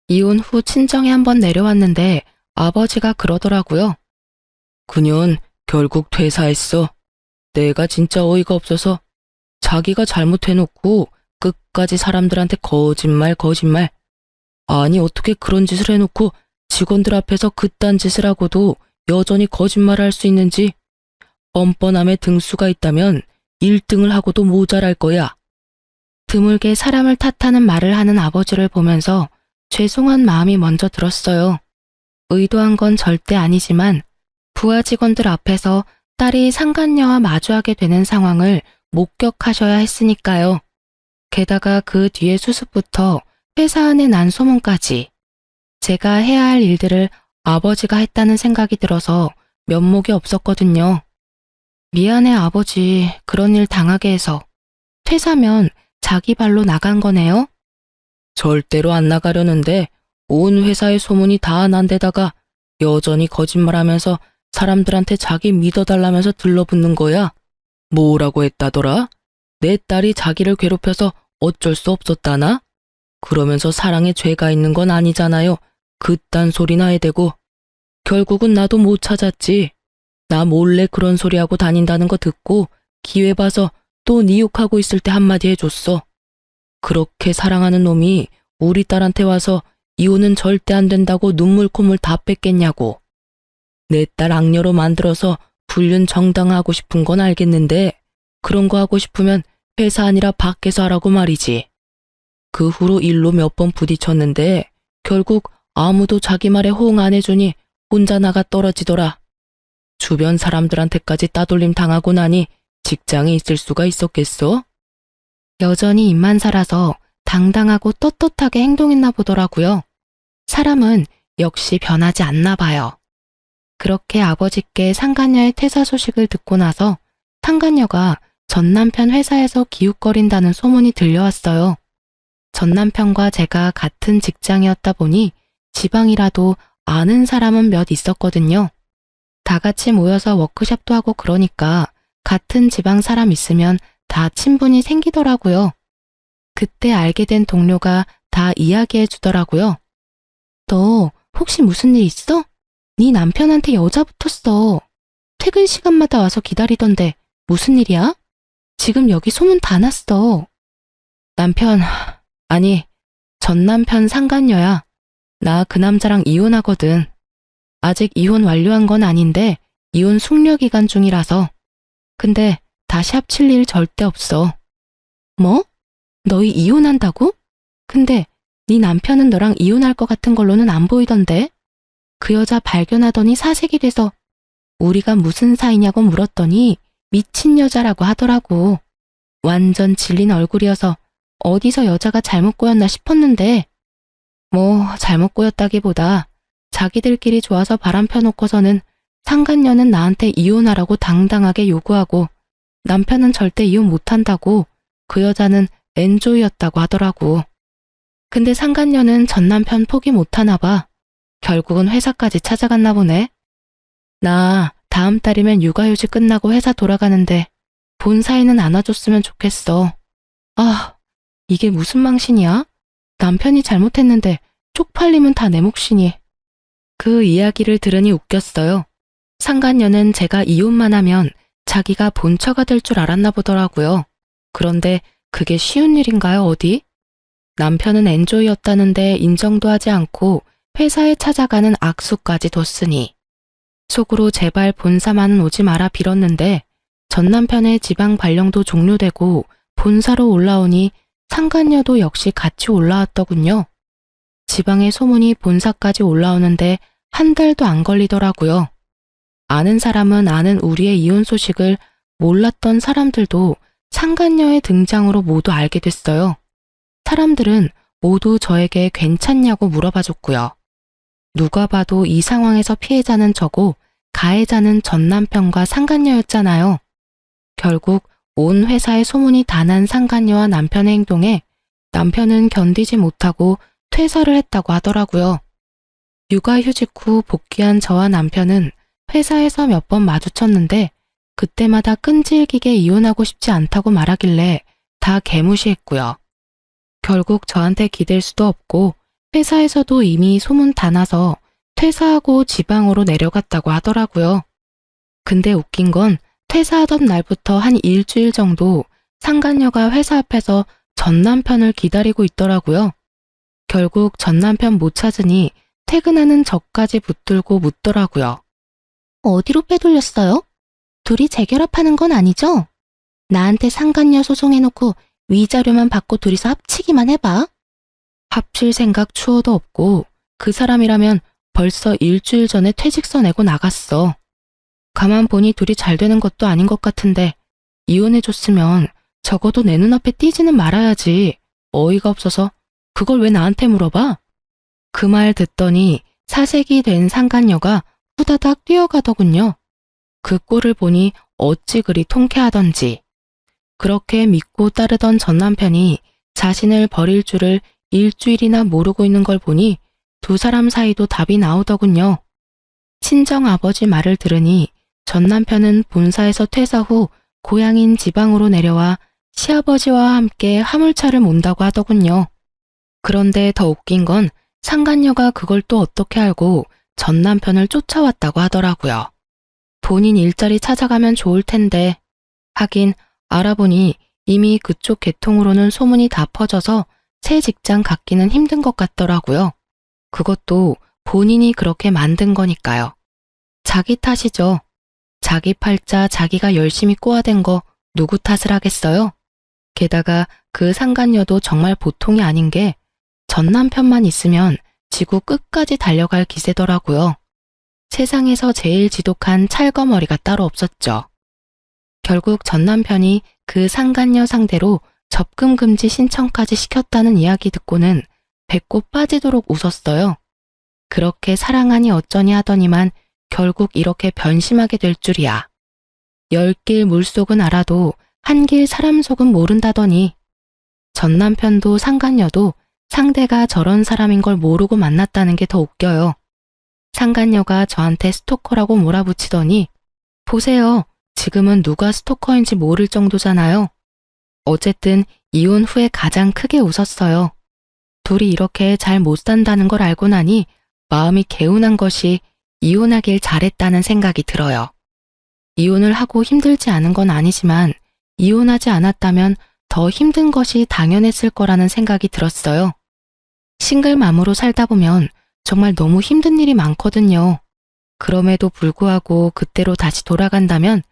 [SPEAKER 1] 이혼 후 친정에 한번 내려왔는데 아버지가 그러더라고요. 그년 결국 퇴사했어. 내가 진짜 어이가 없어서 자기가 잘못해놓고 끝까지 사람들한테 거짓말. 아니 어떻게 그런 짓을 해놓고 직원들 앞에서 그딴 짓을 하고도 여전히 거짓말을 할 수 있는지. 뻔뻔함에 등수가 있다면 1등을 하고도 모자랄 거야. 드물게 사람을 탓하는 말을 하는 아버지를 보면서 죄송한 마음이 먼저 들었어요. 의도한 건 절대 아니지만 부하 직원들 앞에서 딸이 상간녀와 마주하게 되는 상황을 목격하셔야 했으니까요. 게다가 그 뒤에 수습부터 회사 안에 난 소문까지 제가 해야 할 일들을 아버지가 했다는 생각이 들어서 면목이 없었거든요. 미안해 아버지, 그런 일 당하게 해서. 퇴사면 자기 발로 나간 거네요? 절대로 안 나가려는데 온 회사의 소문이 다 난 데다가 여전히 거짓말하면서 사람들한테 자기 믿어달라면서 들러붙는 거야. 뭐라고 했다더라? 내 딸이 자기를 괴롭혀서 어쩔 수 없었다나? 그러면서 사랑에 죄가 있는 건 아니잖아요. 그딴 소리나 해대고. 결국은 나도 못 찾았지. 나 몰래 그런 소리하고 다닌다는 거 듣고 기회 봐서 또 네 욕하고 있을 때 한마디 해줬어. 그렇게 사랑하는 놈이 우리 딸한테 와서 이혼은 절대 안 된다고 눈물 콧물 다 뺐겠냐고. 내 딸 악녀로 만들어서 불륜 정당화하고 싶은 건 알겠는데 그런 거 하고 싶으면 회사 아니라 밖에서 하라고 말이지. 그 후로 일로 몇 번 부딪혔는데 결국 아무도 자기 말에 호응 안 해주니 혼자 나가 떨어지더라. 주변 사람들한테까지 따돌림 당하고 나니 직장에 있을 수가 있었겠어? 여전히 입만 살아서 당당하고 떳떳하게 행동했나 보더라고요. 사람은 역시 변하지 않나 봐요. 그렇게 아버지께 상간녀의 퇴사 소식을 듣고 나서 상간녀가 전 남편 회사에서 기웃거린다는 소문이 들려왔어요. 전 남편과 제가 같은 직장이었다 보니 지방이라도 아는 사람은 몇 있었거든요. 다 같이 모여서 워크숍도 하고 그러니까 같은 지방 사람 있으면 다 친분이 생기더라고요. 그때 알게 된 동료가 다 이야기해 주더라고요. 너 혹시 무슨 일 있어? 네 남편한테 여자 붙었어. 퇴근 시간마다 와서 기다리던데 무슨 일이야? 지금 여기 소문 다 났어. 남편, 아니, 전 남편 상간녀야. 나 그 남자랑 이혼하거든. 아직 이혼 완료한 건 아닌데 이혼 숙려 기간 중이라서. 근데 다시 합칠 일 절대 없어. 뭐? 너희 이혼한다고? 근데 네 남편은 너랑 이혼할 것 같은 걸로는 안 보이던데? 그 여자 발견하더니 사색이 돼서 우리가 무슨 사이냐고 물었더니 미친 여자라고 하더라고. 완전 질린 얼굴이어서 어디서 여자가 잘못 꼬였나 싶었는데 뭐 잘못 꼬였다기보다 자기들끼리 좋아서 바람 펴놓고서는 상간녀는 나한테 이혼하라고 당당하게 요구하고 남편은 절대 이혼 못한다고 그 여자는 엔조이였다고 하더라고. 근데 상간녀는 전 남편 포기 못하나 봐. 결국은 회사까지 찾아갔나 보네. 나 다음 달이면 육아휴직 끝나고 회사 돌아가는데 본사에는 안 와줬으면 좋겠어. 아, 이게 무슨 망신이야? 남편이 잘못했는데 쪽팔림은 다 내 몫이니. 그 이야기를 들으니 웃겼어요. 상간녀는 제가 이혼만 하면 자기가 본처가 될 줄 알았나 보더라고요. 그런데 그게 쉬운 일인가요, 어디? 남편은 엔조이였다는데 인정도 하지 않고 회사에 찾아가는 악수까지 뒀으니. 속으로 제발 본사만은 오지 마라 빌었는데 전 남편의 지방 발령도 종료되고 본사로 올라오니 상간녀도 역시 같이 올라왔더군요. 지방의 소문이 본사까지 올라오는데 한 달도 안 걸리더라고요. 아는 사람은 아는 우리의 이혼 소식을 몰랐던 사람들도 상간녀의 등장으로 모두 알게 됐어요. 사람들은 모두 저에게 괜찮냐고 물어봐줬고요. 누가 봐도 이 상황에서 피해자는 저고 가해자는 전 남편과 상간녀였잖아요. 결국 온 회사의 소문이 다 난 상간녀와 남편의 행동에 남편은 견디지 못하고 퇴사를 했다고 하더라고요. 육아휴직 후 복귀한 저와 남편은 회사에서 몇 번 마주쳤는데 그때마다 끈질기게 이혼하고 싶지 않다고 말하길래 다 개무시했고요. 결국 저한테 기댈 수도 없고 회사에서도 이미 소문 다 나서 퇴사하고 지방으로 내려갔다고 하더라고요. 근데 웃긴 건 퇴사하던 날부터 한 일주일 정도 상간녀가 회사 앞에서 전 남편을 기다리고 있더라고요. 결국 전 남편 못 찾으니 퇴근하는 저까지 붙들고 묻더라고요. 어디로 빼돌렸어요? 둘이 재결합하는 건 아니죠? 나한테 상간녀 소송해놓고 위자료만 받고 둘이서 합치기만 해봐. 합칠 생각 추호도 없고 그 사람이라면 벌써 일주일 전에 퇴직서 내고 나갔어. 가만 보니 둘이 잘 되는 것도 아닌 것 같은데 이혼해줬으면 적어도 내 눈앞에 띄지는 말아야지. 어이가 없어서 그걸 왜 나한테 물어봐? 그 말 듣더니 사색이 된 상간녀가 후다닥 뛰어가더군요. 그 꼴을 보니 어찌 그리 통쾌하던지. 그렇게 믿고 따르던 전 남편이 자신을 버릴 줄을 일주일이나 모르고 있는 걸 보니 두 사람 사이도 답이 나오더군요. 친정 아버지 말을 들으니 전 남편은 본사에서 퇴사 후 고향인 지방으로 내려와 시아버지와 함께 화물차를 몬다고 하더군요. 그런데 더 웃긴 건 상간녀가 그걸 또 어떻게 알고 전 남편을 쫓아왔다고 하더라고요. 본인 일자리 찾아가면 좋을 텐데 하긴 알아보니 이미 그쪽 계통으로는 소문이 다 퍼져서 새 직장 갖기는 힘든 것 같더라고요. 그것도 본인이 그렇게 만든 거니까요. 자기 탓이죠. 자기 팔자 자기가 열심히 꼬아댄 거 누구 탓을 하겠어요? 게다가 그 상간녀도 정말 보통이 아닌 게 전 남편만 있으면 지구 끝까지 달려갈 기세더라고요. 세상에서 제일 지독한 찰거머리가 따로 없었죠. 결국 전 남편이 그 상간녀 상대로 접근 금지 신청까지 시켰다는 이야기 듣고는 배꼽 빠지도록 웃었어요. 그렇게 사랑하니 어쩌니 하더니만 결국 이렇게 변심하게 될 줄이야. 10길 물속은 알아도 한 길 사람 속은 모른다더니 전 남편도 상간녀도 상대가 저런 사람인 걸 모르고 만났다는 게 더 웃겨요. 상간녀가 저한테 스토커라고 몰아붙이더니 보세요. 지금은 누가 스토커인지 모를 정도잖아요. 어쨌든 이혼 후에 가장 크게 웃었어요. 둘이 이렇게 잘 못 산다는 걸 알고 나니 마음이 개운한 것이 이혼하길 잘했다는 생각이 들어요. 이혼을 하고 힘들지 않은 건 아니지만 이혼하지 않았다면 더 힘든 것이 당연했을 거라는 생각이 들었어요. 싱글맘으로 살다 보면 정말 너무 힘든 일이 많거든요. 그럼에도 불구하고 그때로 다시 돌아간다면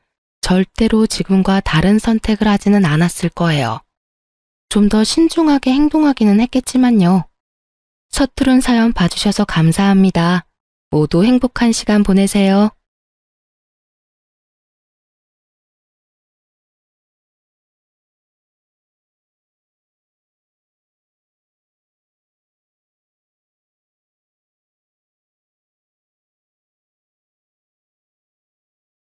[SPEAKER 1] 절대로 지금과 다른 선택을 하지는 않았을 거예요. 좀 더 신중하게 행동하기는 했겠지만요. 서투른 사연 봐주셔서 감사합니다. 모두 행복한 시간 보내세요.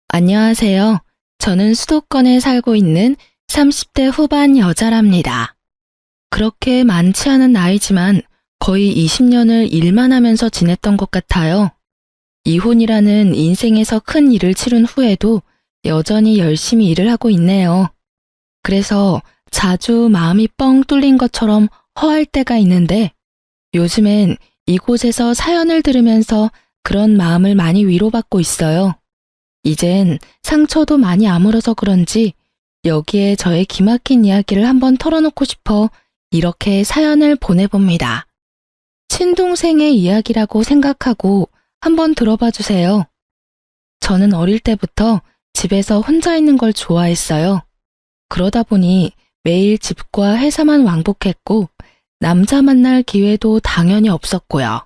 [SPEAKER 1] 안녕하세요. 저는 수도권에 살고 있는 30대 후반 여자랍니다. 그렇게 많지 않은 나이지만 거의 20년을 일만 하면서 지냈던 것 같아요. 이혼이라는 인생에서 큰 일을 치른 후에도 여전히 열심히 일을 하고 있네요. 그래서 자주 마음이 뻥 뚫린 것처럼 허할 때가 있는데 요즘엔 이곳에서 사연을 들으면서 그런 마음을 많이 위로받고 있어요. 이젠 상처도 많이 아물어서 그런지 여기에 저의 기막힌 이야기를 한번 털어놓고 싶어 이렇게 사연을 보내봅니다. 친동생의 이야기라고 생각하고 한번 들어봐 주세요. 저는 어릴 때부터 집에서 혼자 있는 걸 좋아했어요. 그러다 보니 매일 집과 회사만 왕복했고 남자 만날 기회도 당연히 없었고요.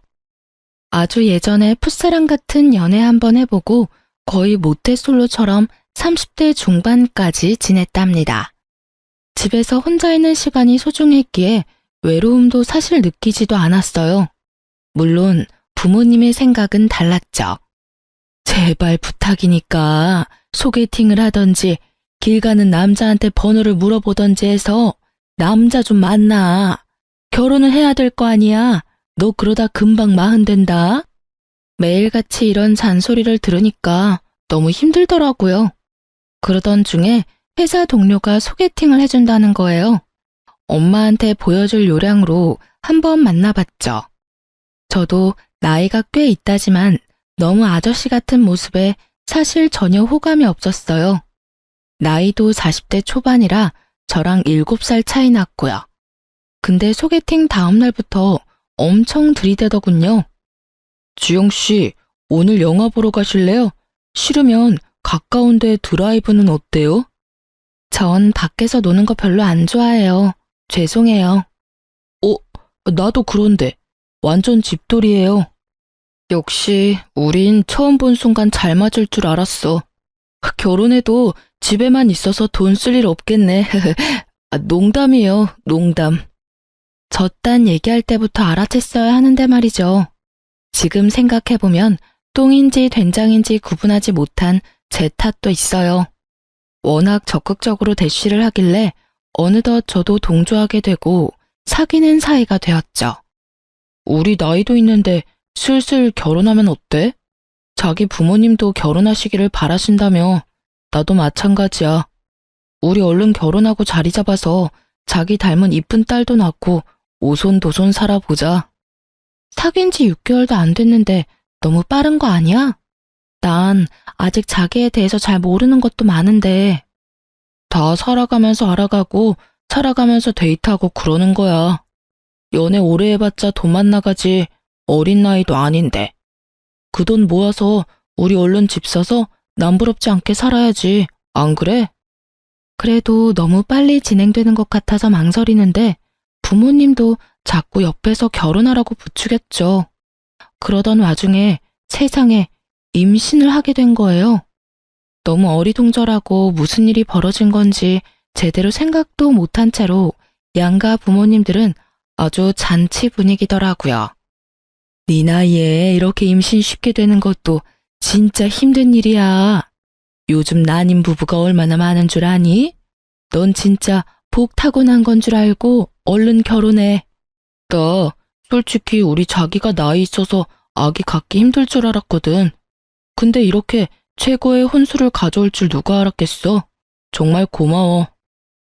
[SPEAKER 1] 아주 예전에 풋사랑 같은 연애 한번 해보고 거의 모태솔로처럼 30대 중반까지 지냈답니다. 집에서 혼자 있는 시간이 소중했기에 외로움도 사실 느끼지도 않았어요. 물론 부모님의 생각은 달랐죠. 제발 부탁이니까 소개팅을 하던지 길 가는 남자한테 번호를 물어보던지 해서 남자 좀 만나. 결혼을 해야 될 거 아니야. 너 그러다 금방 마흔 된다. 매일같이 이런 잔소리를 들으니까 너무 힘들더라고요. 그러던 중에 회사 동료가 소개팅을 해준다는 거예요. 엄마한테 보여줄 요량으로 한번 만나봤죠. 저도 나이가 꽤 있다지만 너무 아저씨 같은 모습에 사실 전혀 호감이 없었어요. 나이도 40대 초반이라 저랑 7살 차이 났고요. 근데 소개팅 다음 날부터 엄청 들이대더군요. 지영씨, 오늘 영화 보러 가실래요? 싫으면 가까운데 드라이브는 어때요? 전 밖에서 노는 거 별로 안 좋아해요. 죄송해요. 나도 그런데. 완전 집돌이에요. 역시 우린 처음 본 순간 잘 맞을 줄 알았어. 결혼해도 집에만 있어서 돈 쓸 일 없겠네. 농담이에요, 농담. 저딴 얘기할 때부터 알아챘어야 하는데 말이죠. 지금 생각해보면 똥인지 된장인지 구분하지 못한 제 탓도 있어요. 워낙 적극적으로 대쉬를 하길래 어느덧 저도 동조하게 되고 사귀는 사이가 되었죠. 우리 나이도 있는데 슬슬 결혼하면 어때? 자기 부모님도 결혼하시기를 바라신다며. 나도 마찬가지야. 우리 얼른 결혼하고 자리 잡아서 자기 닮은 이쁜 딸도 낳고 오손도손 살아보자. 사귄 지 6개월도 안 됐는데 너무 빠른 거 아니야? 난 아직 자기에 대해서 잘 모르는 것도 많은데. 다 살아가면서 알아가고 살아가면서 데이트하고 그러는 거야. 연애 오래 해봤자 돈만 나가지 어린 나이도 아닌데. 그 돈 모아서 우리 얼른 집 사서 남부럽지 않게 살아야지. 안 그래? 그래도 너무 빨리 진행되는 것 같아서 망설이는데 부모님도 자꾸 옆에서 결혼하라고 부추겼죠. 그러던 와중에 세상에 임신을 하게 된 거예요. 너무 어리둥절하고 무슨 일이 벌어진 건지 제대로 생각도 못한 채로 양가 부모님들은 아주 잔치 분위기더라고요. 네 나이에 이렇게 임신 쉽게 되는 것도 진짜 힘든 일이야. 요즘 난임 부부가 얼마나 많은 줄 아니? 넌 진짜 복 타고난 건 줄 알고 얼른 결혼해. 나 솔직히 우리 자기가 나이 있어서 아기 갖기 힘들 줄 알았거든. 근데 이렇게 최고의 혼수를 가져올 줄 누가 알았겠어? 정말 고마워.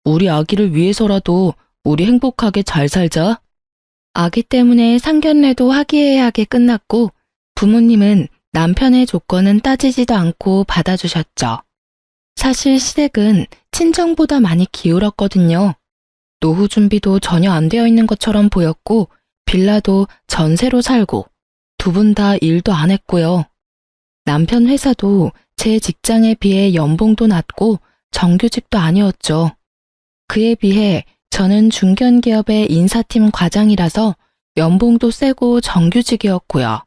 [SPEAKER 1] 우리 아기를 위해서라도 우리 행복하게 잘 살자. 아기 때문에 상견례도 화기애애하게 끝났고 부모님은 남편의 조건은 따지지도 않고 받아주셨죠. 사실 시댁은 친정보다 많이 기울었거든요. 노후 준비도 전혀 안 되어 있는 것처럼 보였고 빌라도 전세로 살고 두 분 다 일도 안 했고요. 남편 회사도 제 직장에 비해 연봉도 낮고 정규직도 아니었죠. 그에 비해 저는 중견기업의 인사팀 과장이라서 연봉도 세고 정규직이었고요.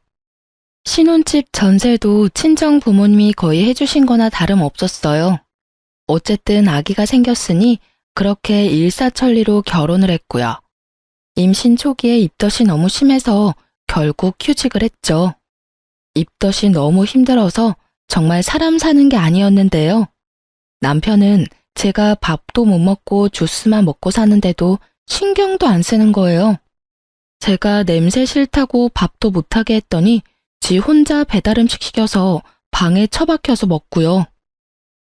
[SPEAKER 1] 신혼집 전세도 친정 부모님이 거의 해주신 거나 다름없었어요. 어쨌든 아기가 생겼으니 그렇게 일사천리로 결혼을 했고요. 임신 초기에 입덧이 너무 심해서 결국 휴직을 했죠. 입덧이 너무 힘들어서 정말 사람 사는 게 아니었는데요. 남편은 제가 밥도 못 먹고 주스만 먹고 사는데도 신경도 안 쓰는 거예요. 제가 냄새 싫다고 밥도 못하게 했더니 지 혼자 배달음식 시켜서 방에 처박혀서 먹고요.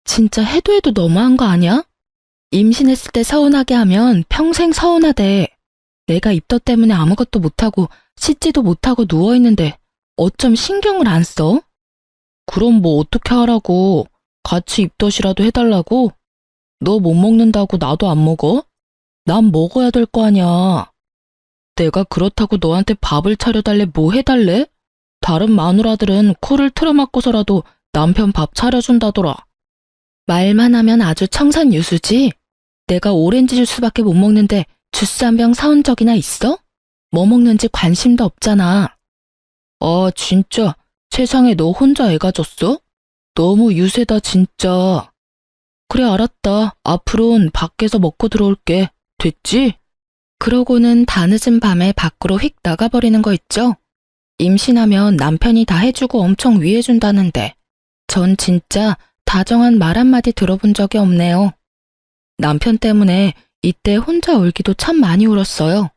[SPEAKER 1] 진짜 해도 해도 너무한 거 아니야? 임신했을 때 서운하게 하면 평생 서운하대. 내가 입덧 때문에 아무것도 못하고 씻지도 못하고 누워있는데 어쩜 신경을 안 써? 그럼 뭐 어떻게 하라고? 같이 입덧이라도 해달라고? 너 못 먹는다고 나도 안 먹어? 난 먹어야 될 거 아니야. 내가 그렇다고 너한테 밥을 차려달래 뭐 해달래? 다른 마누라들은 코를 틀어막고서라도 남편 밥 차려준다더라. 말만 하면 아주 청산유수지? 내가 오렌지 주스밖에 못 먹는데 주스 한 병 사온 적이나 있어? 뭐 먹는지 관심도 없잖아. 아, 진짜 세상에 너 혼자 애 가졌어? 너무 유세다 진짜. 그래 알았다. 앞으론 밖에서 먹고 들어올게. 됐지? 그러고는 다 늦은 밤에 밖으로 휙 나가버리는 거 있죠? 임신하면 남편이 다 해주고 엄청 위해준다는데 전 진짜 다정한 말 한마디 들어본 적이 없네요. 남편 때문에 이때 혼자 울기도 참 많이 울었어요.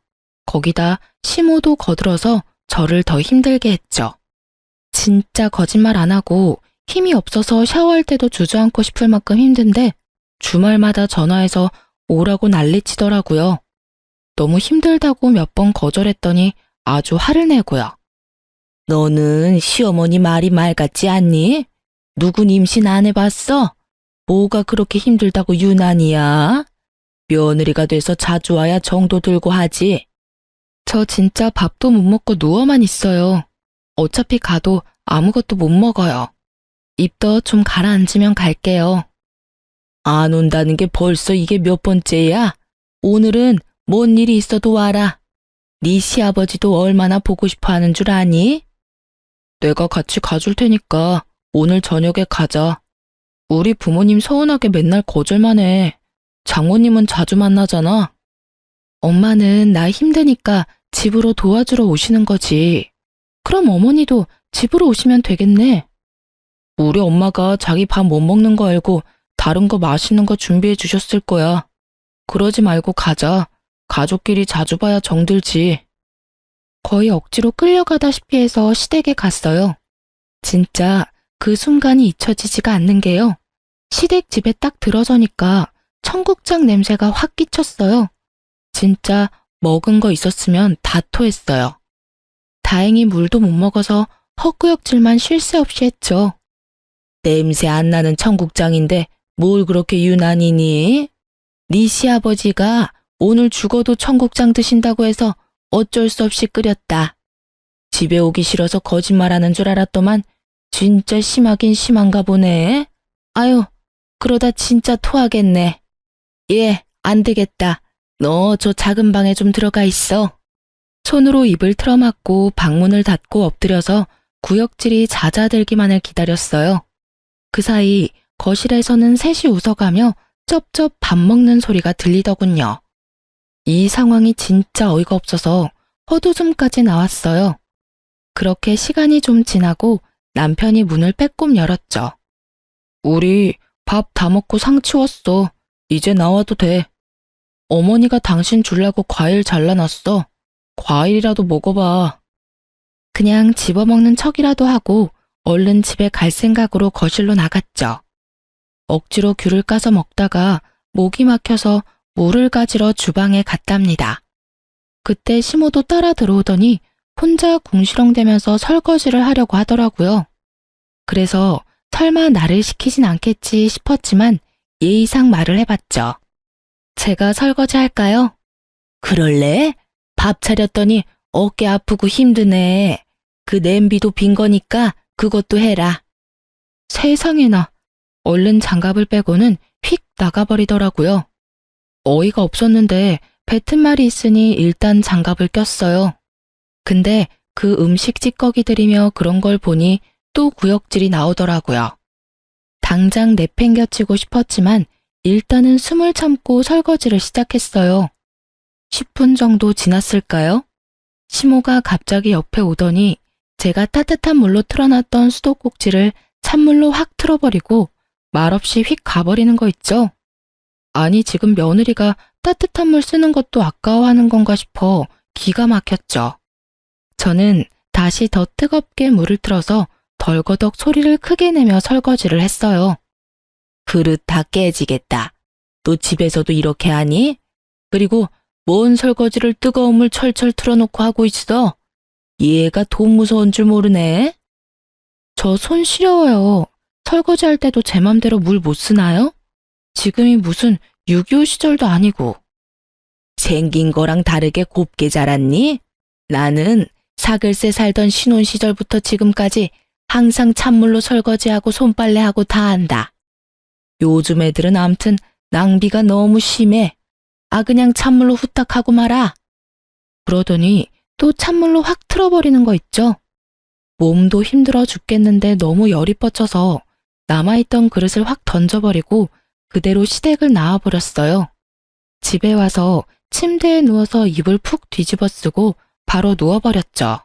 [SPEAKER 1] 거기다 시모도 거들어서 저를 더 힘들게 했죠. 진짜 거짓말 안 하고 힘이 없어서 샤워할 때도 주저앉고 싶을 만큼 힘든데 주말마다 전화해서 오라고 난리치더라고요. 너무 힘들다고 몇 번 거절했더니 아주 화를 내고요. 너는 시어머니 말이 말 같지 않니? 누군 임신 안 해봤어? 뭐가 그렇게 힘들다고 유난이야? 며느리가 돼서 자주 와야 정도 들고 하지. 저 진짜 밥도 못 먹고 누워만 있어요. 어차피 가도 아무것도 못 먹어요. 입도 좀 가라앉으면 갈게요. 안 온다는 게 벌써 이게 몇 번째야? 오늘은 뭔 일이 있어도 와라. 네 시아버지도 얼마나 보고 싶어 하는 줄 아니? 내가 같이 가줄 테니까 오늘 저녁에 가자. 우리 부모님 서운하게 맨날 거절만 해. 장모님은 자주 만나잖아. 엄마는 나 힘드니까 집으로 도와주러 오시는 거지. 그럼 어머니도 집으로 오시면 되겠네. 우리 엄마가 자기 밥 못 먹는 거 알고 다른 거 맛있는 거 준비해 주셨을 거야. 그러지 말고 가자. 가족끼리 자주 봐야 정들지. 거의 억지로 끌려가다시피 해서 시댁에 갔어요. 진짜 그 순간이 잊혀지지가 않는 게요. 시댁 집에 딱 들어서니까 청국장 냄새가 확 끼쳤어요. 진짜 먹은 거 있었으면 다 토했어요. 다행히 물도 못 먹어서 헛구역질만 쉴 새 없이 했죠. 냄새 안 나는 청국장인데 뭘 그렇게 유난이니? 네 시아버지가 오늘 죽어도 청국장 드신다고 해서 어쩔 수 없이 끓였다. 집에 오기 싫어서 거짓말하는 줄 알았더만 진짜 심하긴 심한가 보네. 아유, 그러다 진짜 토하겠네. 예, 안 되겠다. 너 저 작은 방에 좀 들어가 있어. 손으로 입을 틀어막고 방문을 닫고 엎드려서 구역질이 잦아들기만을 기다렸어요. 그 사이 거실에서는 셋이 웃어가며 쩝쩝 밥 먹는 소리가 들리더군요. 이 상황이 진짜 어이가 없어서 헛웃음까지 나왔어요. 그렇게 시간이 좀 지나고 남편이 문을 빼꼼 열었죠. 우리 밥 다 먹고 상 치웠어. 이제 나와도 돼. 어머니가 당신 주려고 과일 잘라놨어. 과일이라도 먹어봐. 그냥 집어먹는 척이라도 하고 얼른 집에 갈 생각으로 거실로 나갔죠. 억지로 귤을 까서 먹다가 목이 막혀서 물을 가지러 주방에 갔답니다. 그때 시모도 따라 들어오더니 혼자 궁시렁대면서 설거지를 하려고 하더라고요. 그래서 설마 나를 시키진 않겠지 싶었지만 예의상 말을 해봤죠. 제가 설거지 할까요? 그럴래? 밥 차렸더니 어깨 아프고 힘드네. 그 냄비도 빈 거니까 그것도 해라. 세상에나. 얼른 장갑을 빼고는 휙 나가버리더라고요. 어이가 없었는데 뱉은 말이 있으니 일단 장갑을 꼈어요. 근데 그 음식 찌꺼기들이며 그런 걸 보니 또 구역질이 나오더라고요. 당장 내팽겨치고 싶었지만 일단은 숨을 참고 설거지를 시작했어요. 10분 정도 지났을까요? 시모가 갑자기 옆에 오더니 제가 따뜻한 물로 틀어놨던 수도꼭지를 찬물로 확 틀어버리고 말없이 휙 가버리는 거 있죠? 아니 지금 며느리가 따뜻한 물 쓰는 것도 아까워하는 건가 싶어 기가 막혔죠. 저는 다시 더 뜨겁게 물을 틀어서 덜거덕 소리를 크게 내며 설거지를 했어요. 그릇 다 깨지겠다. 너 집에서도 이렇게 하니? 그리고 뭔 설거지를 뜨거운 물 철철 틀어놓고 하고 있어? 얘가 돈 무서운 줄 모르네. 저 손 시려워요. 설거지할 때도 제 맘대로 물 못 쓰나요? 지금이 무슨 6.25 시절도 아니고. 생긴 거랑 다르게 곱게 자랐니? 나는 사글세 살던 신혼 시절부터 지금까지 항상 찬물로 설거지하고 손빨래하고 다 한다. 요즘 애들은 암튼 낭비가 너무 심해. 아, 그냥 찬물로 후딱 하고 말아. 그러더니 또 찬물로 확 틀어버리는 거 있죠. 몸도 힘들어 죽겠는데 너무 열이 뻗쳐서 남아있던 그릇을 확 던져버리고 그대로 시댁을 나와버렸어요. 집에 와서 침대에 누워서 이불 푹 뒤집어 쓰고 바로 누워버렸죠.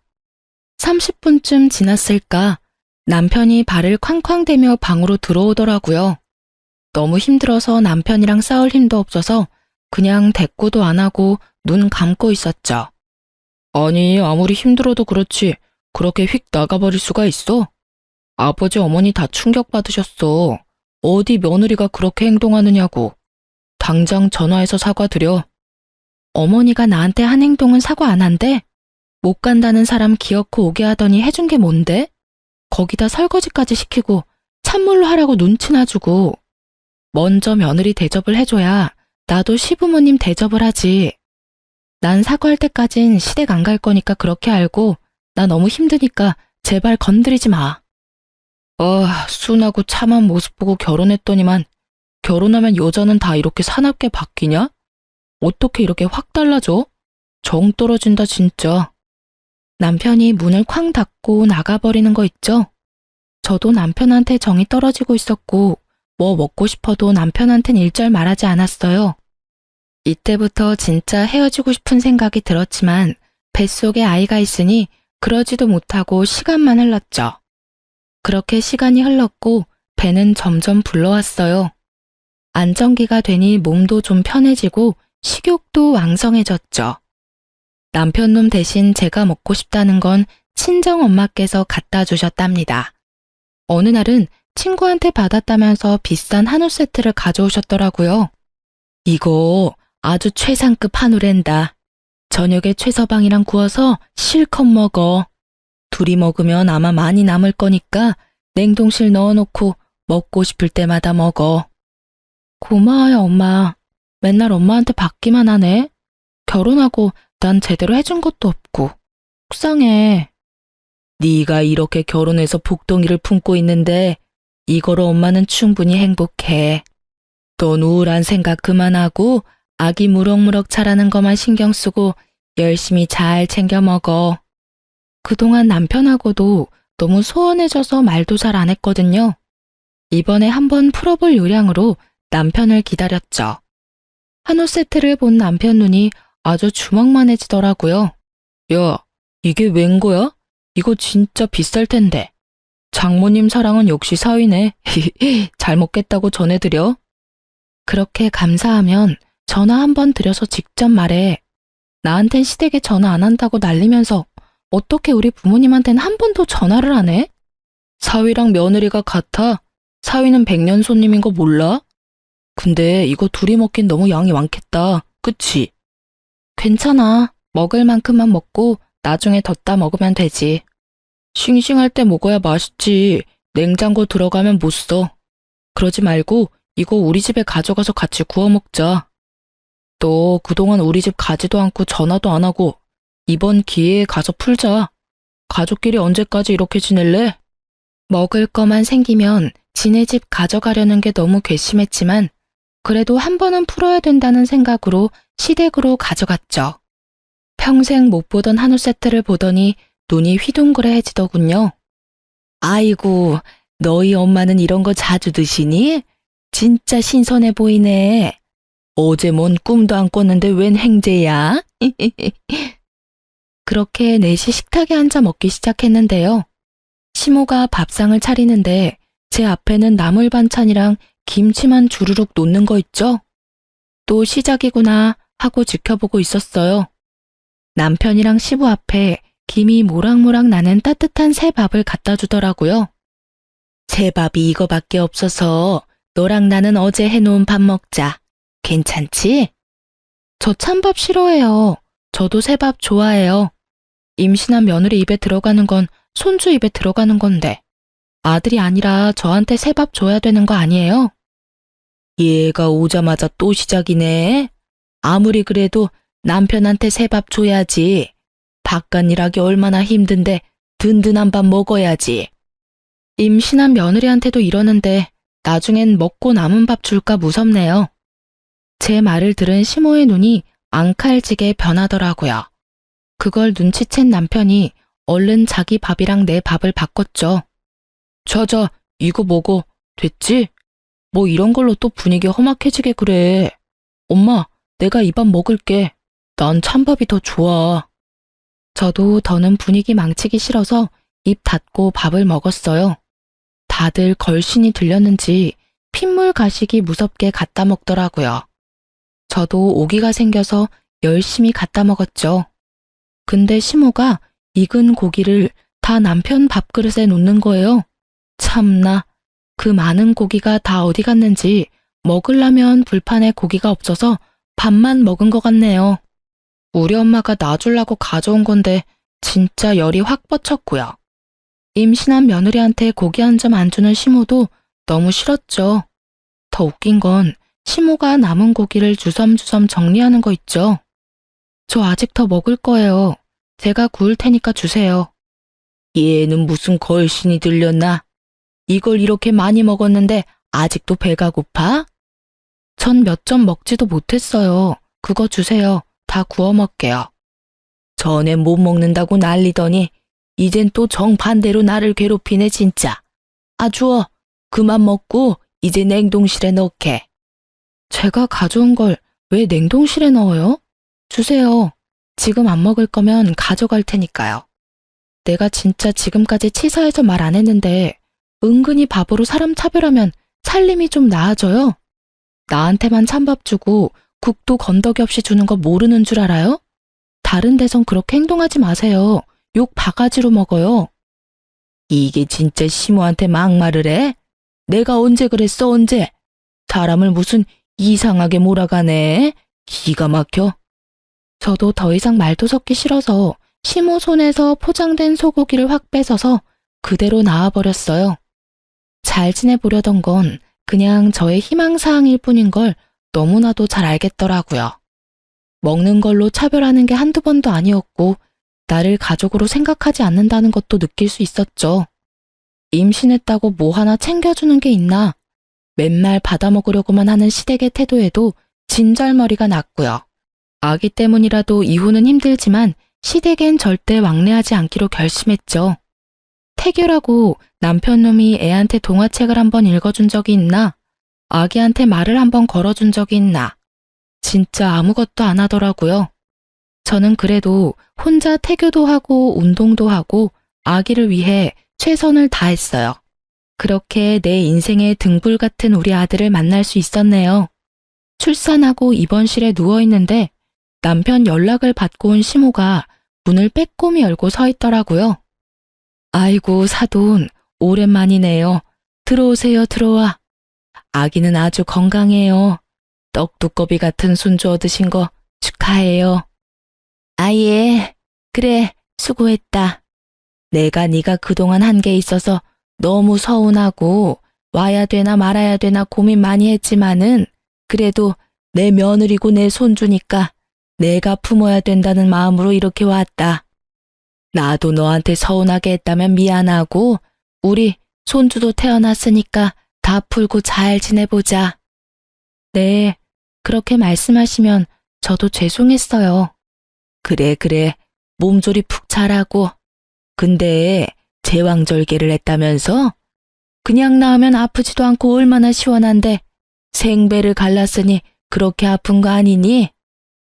[SPEAKER 1] 30분쯤 지났을까 남편이 발을 쾅쾅대며 방으로 들어오더라고요. 너무 힘들어서 남편이랑 싸울 힘도 없어서 그냥 대꾸도 안 하고 눈 감고 있었죠. 아니, 아무리 힘들어도 그렇지 그렇게 휙 나가버릴 수가 있어? 아버지 어머니 다 충격받으셨어. 어디 며느리가 그렇게 행동하느냐고. 당장 전화해서 사과드려. 어머니가 나한테 한 행동은 사과 안 한대? 못 간다는 사람 기어코 오게 하더니 해준 게 뭔데? 거기다 설거지까지 시키고 찬물로 하라고 눈치나 주고. 먼저 며느리 대접을 해줘야 나도 시부모님 대접을 하지. 난 사과할 때까진 시댁 안 갈 거니까 그렇게 알고 나 너무 힘드니까 제발 건드리지 마. 순하고 참한 모습 보고 결혼했더니만 결혼하면 여자는 다 이렇게 사납게 바뀌냐? 어떻게 이렇게 확 달라져? 정 떨어진다 진짜. 남편이 문을 쾅 닫고 나가버리는 거 있죠? 저도 남편한테 정이 떨어지고 있었고 뭐 먹고 싶어도 남편한텐 일절 말하지 않았어요. 이때부터 진짜 헤어지고 싶은 생각이 들었지만 뱃속에 아이가 있으니 그러지도 못하고 시간만 흘렀죠. 그렇게 시간이 흘렀고 배는 점점 불러왔어요. 안정기가 되니 몸도 좀 편해지고 식욕도 왕성해졌죠. 남편놈 대신 제가 먹고 싶다는 건 친정엄마께서 갖다 주셨답니다. 어느 날은 친구한테 받았다면서 비싼 한우 세트를 가져오셨더라고요. 이거 아주 최상급 한우랜다. 저녁에 최서방이랑 구워서 실컷 먹어. 둘이 먹으면 아마 많이 남을 거니까 냉동실 넣어놓고 먹고 싶을 때마다 먹어. 고마워요, 엄마. 맨날 엄마한테 받기만 하네. 결혼하고 난 제대로 해준 것도 없고. 속상해. 네가 이렇게 결혼해서 복덩이를 품고 있는데 이거로 엄마는 충분히 행복해. 넌 우울한 생각 그만하고 아기 무럭무럭 자라는 것만 신경 쓰고 열심히 잘 챙겨 먹어. 그동안 남편하고도 너무 소원해져서 말도 잘 안 했거든요. 이번에 한번 풀어볼 요량으로 남편을 기다렸죠. 한우 세트를 본 남편 눈이 아주 주먹만해지더라고요. 야, 이게 웬 거야? 이거 진짜 비쌀 텐데. 장모님 사랑은 역시 사위네. 잘 먹겠다고 전해드려. 그렇게 감사하면 전화 한번 드려서 직접 말해. 나한텐 시댁에 전화 안 한다고 난리면서 어떻게 우리 부모님한텐 한 번도 전화를 안 해? 사위랑 며느리가 같아. 사위는 백년 손님인 거 몰라? 근데 이거 둘이 먹긴 너무 양이 많겠다. 그치? 괜찮아. 먹을 만큼만 먹고 나중에 덧다 먹으면 되지. 싱싱할 때 먹어야 맛있지. 냉장고 들어가면 못 써. 그러지 말고 이거 우리 집에 가져가서 같이 구워 먹자. 너 그동안 우리 집 가지도 않고 전화도 안 하고 이번 기회에 가서 풀자. 가족끼리 언제까지 이렇게 지낼래? 먹을 거만 생기면 지네 집 가져가려는 게 너무 괘씸했지만 그래도 한 번은 풀어야 된다는 생각으로 시댁으로 가져갔죠. 평생 못 보던 한우 세트를 보더니 눈이 휘둥그레해지더군요. 아이고, 너희 엄마는 이런 거 자주 드시니? 진짜 신선해 보이네. 어제 뭔 꿈도 안 꿨는데 웬 행제야? 그렇게 넷이 식탁에 앉아 먹기 시작했는데요. 시모가 밥상을 차리는데 제 앞에는 나물 반찬이랑 김치만 주르륵 놓는 거 있죠? 또 시작이구나 하고 지켜보고 있었어요. 남편이랑 시부 앞에 김이 모락모락 나는 따뜻한 새 밥을 갖다 주더라고요. 새 밥이 이거밖에 없어서 너랑 나는 어제 해놓은 밥 먹자. 괜찮지? 저 찬밥 싫어해요. 저도 새밥 좋아해요. 임신한 며느리 입에 들어가는 건 손주 입에 들어가는 건데 아들이 아니라 저한테 새밥 줘야 되는 거 아니에요? 얘가 오자마자 또 시작이네. 아무리 그래도 남편한테 새밥 줘야지. 바깥일하기 얼마나 힘든데 든든한 밥 먹어야지. 임신한 며느리한테도 이러는데 나중엔 먹고 남은 밥 줄까 무섭네요. 제 말을 들은 시모의 눈이 앙칼지게 변하더라고요. 그걸 눈치챈 남편이 얼른 자기 밥이랑 내 밥을 바꿨죠. 자자, 이거 먹어. 됐지? 뭐 이런 걸로 또 분위기 험악해지게 그래. 엄마, 내가 이 밥 먹을게. 난 찬밥이 더 좋아. 저도 더는 분위기 망치기 싫어서 입 닫고 밥을 먹었어요. 다들 걸신이 들렸는지 핏물 가시기 무섭게 갖다 먹더라고요. 저도 오기가 생겨서 열심히 갖다 먹었죠. 근데 시모가 익은 고기를 다 남편 밥그릇에 놓는 거예요. 참나, 그 많은 고기가 다 어디 갔는지 먹으려면 불판에 고기가 없어서 밥만 먹은 것 같네요. 우리 엄마가 놔주려고 가져온 건데 진짜 열이 확 뻗쳤고요. 임신한 며느리한테 고기 한 점 안 주는 시모도 너무 싫었죠. 더 웃긴 건 시모가 남은 고기를 주섬주섬 정리하는 거 있죠. 저 아직 더 먹을 거예요. 제가 구울 테니까 주세요. 얘는 무슨 걸신이 들렸나? 이걸 이렇게 많이 먹었는데 아직도 배가 고파? 전 몇 점 먹지도 못했어요. 그거 주세요. 다 구워 먹게요. 전에 못 먹는다고 난리더니 이젠 또 정반대로 나를 괴롭히네 진짜. 아 주워. 그만 먹고 이제 냉동실에 넣게. 제가 가져온 걸 왜 냉동실에 넣어요? 주세요. 지금 안 먹을 거면 가져갈 테니까요. 내가 진짜 지금까지 치사해서 말 안 했는데 은근히 밥으로 사람 차별하면 살림이 좀 나아져요? 나한테만 찬밥 주고 국도 건더기 없이 주는 거 모르는 줄 알아요? 다른 데선 그렇게 행동하지 마세요. 욕 바가지로 먹어요. 이게 진짜 시모한테 막말을 해? 내가 언제 그랬어 언제? 사람을 무슨 이상하게 몰아가네. 기가 막혀. 저도 더 이상 말도 섞기 싫어서 시모 손에서 포장된 소고기를 확 뺏어서 그대로 나와버렸어요. 잘 지내보려던 건 그냥 저의 희망사항일 뿐인 걸 너무나도 잘 알겠더라고요. 먹는 걸로 차별하는 게 한두 번도 아니었고 나를 가족으로 생각하지 않는다는 것도 느낄 수 있었죠. 임신했다고 뭐 하나 챙겨주는 게 있나? 맨날 받아먹으려고만 하는 시댁의 태도에도 진절머리가 났고요. 아기 때문이라도 이후는 힘들지만 시댁엔 절대 왕래하지 않기로 결심했죠. 태교라고 남편놈이 애한테 동화책을 한번 읽어준 적이 있나? 아기한테 말을 한번 걸어준 적이 있나? 진짜 아무것도 안 하더라고요. 저는 그래도 혼자 태교도 하고 운동도 하고 아기를 위해 최선을 다했어요. 그렇게 내 인생의 등불 같은 우리 아들을 만날 수 있었네요. 출산하고 입원실에 누워있는데 남편 연락을 받고 온 시모가 문을 빼꼼히 열고 서 있더라고요. 아이고 사돈, 오랜만이네요. 들어오세요, 들어와. 아기는 아주 건강해요. 떡두꺼비 같은 손주 얻으신 거 축하해요. 아예, 그래, 수고했다. 내가 네가 그동안 한 게 있어서 너무 서운하고 와야 되나 말아야 되나 고민 많이 했지만은 그래도 내 며느리고 내 손주니까 내가 품어야 된다는 마음으로 이렇게 왔다. 나도 너한테 서운하게 했다면 미안하고 우리 손주도 태어났으니까 다 풀고 잘 지내보자. 네, 그렇게 말씀하시면 저도 죄송했어요. 그래, 몸조리 푹 잘하고. 근데 제왕절개를 했다면서? 그냥 낳으면 아프지도 않고 얼마나 시원한데 생배를 갈랐으니 그렇게 아픈 거 아니니?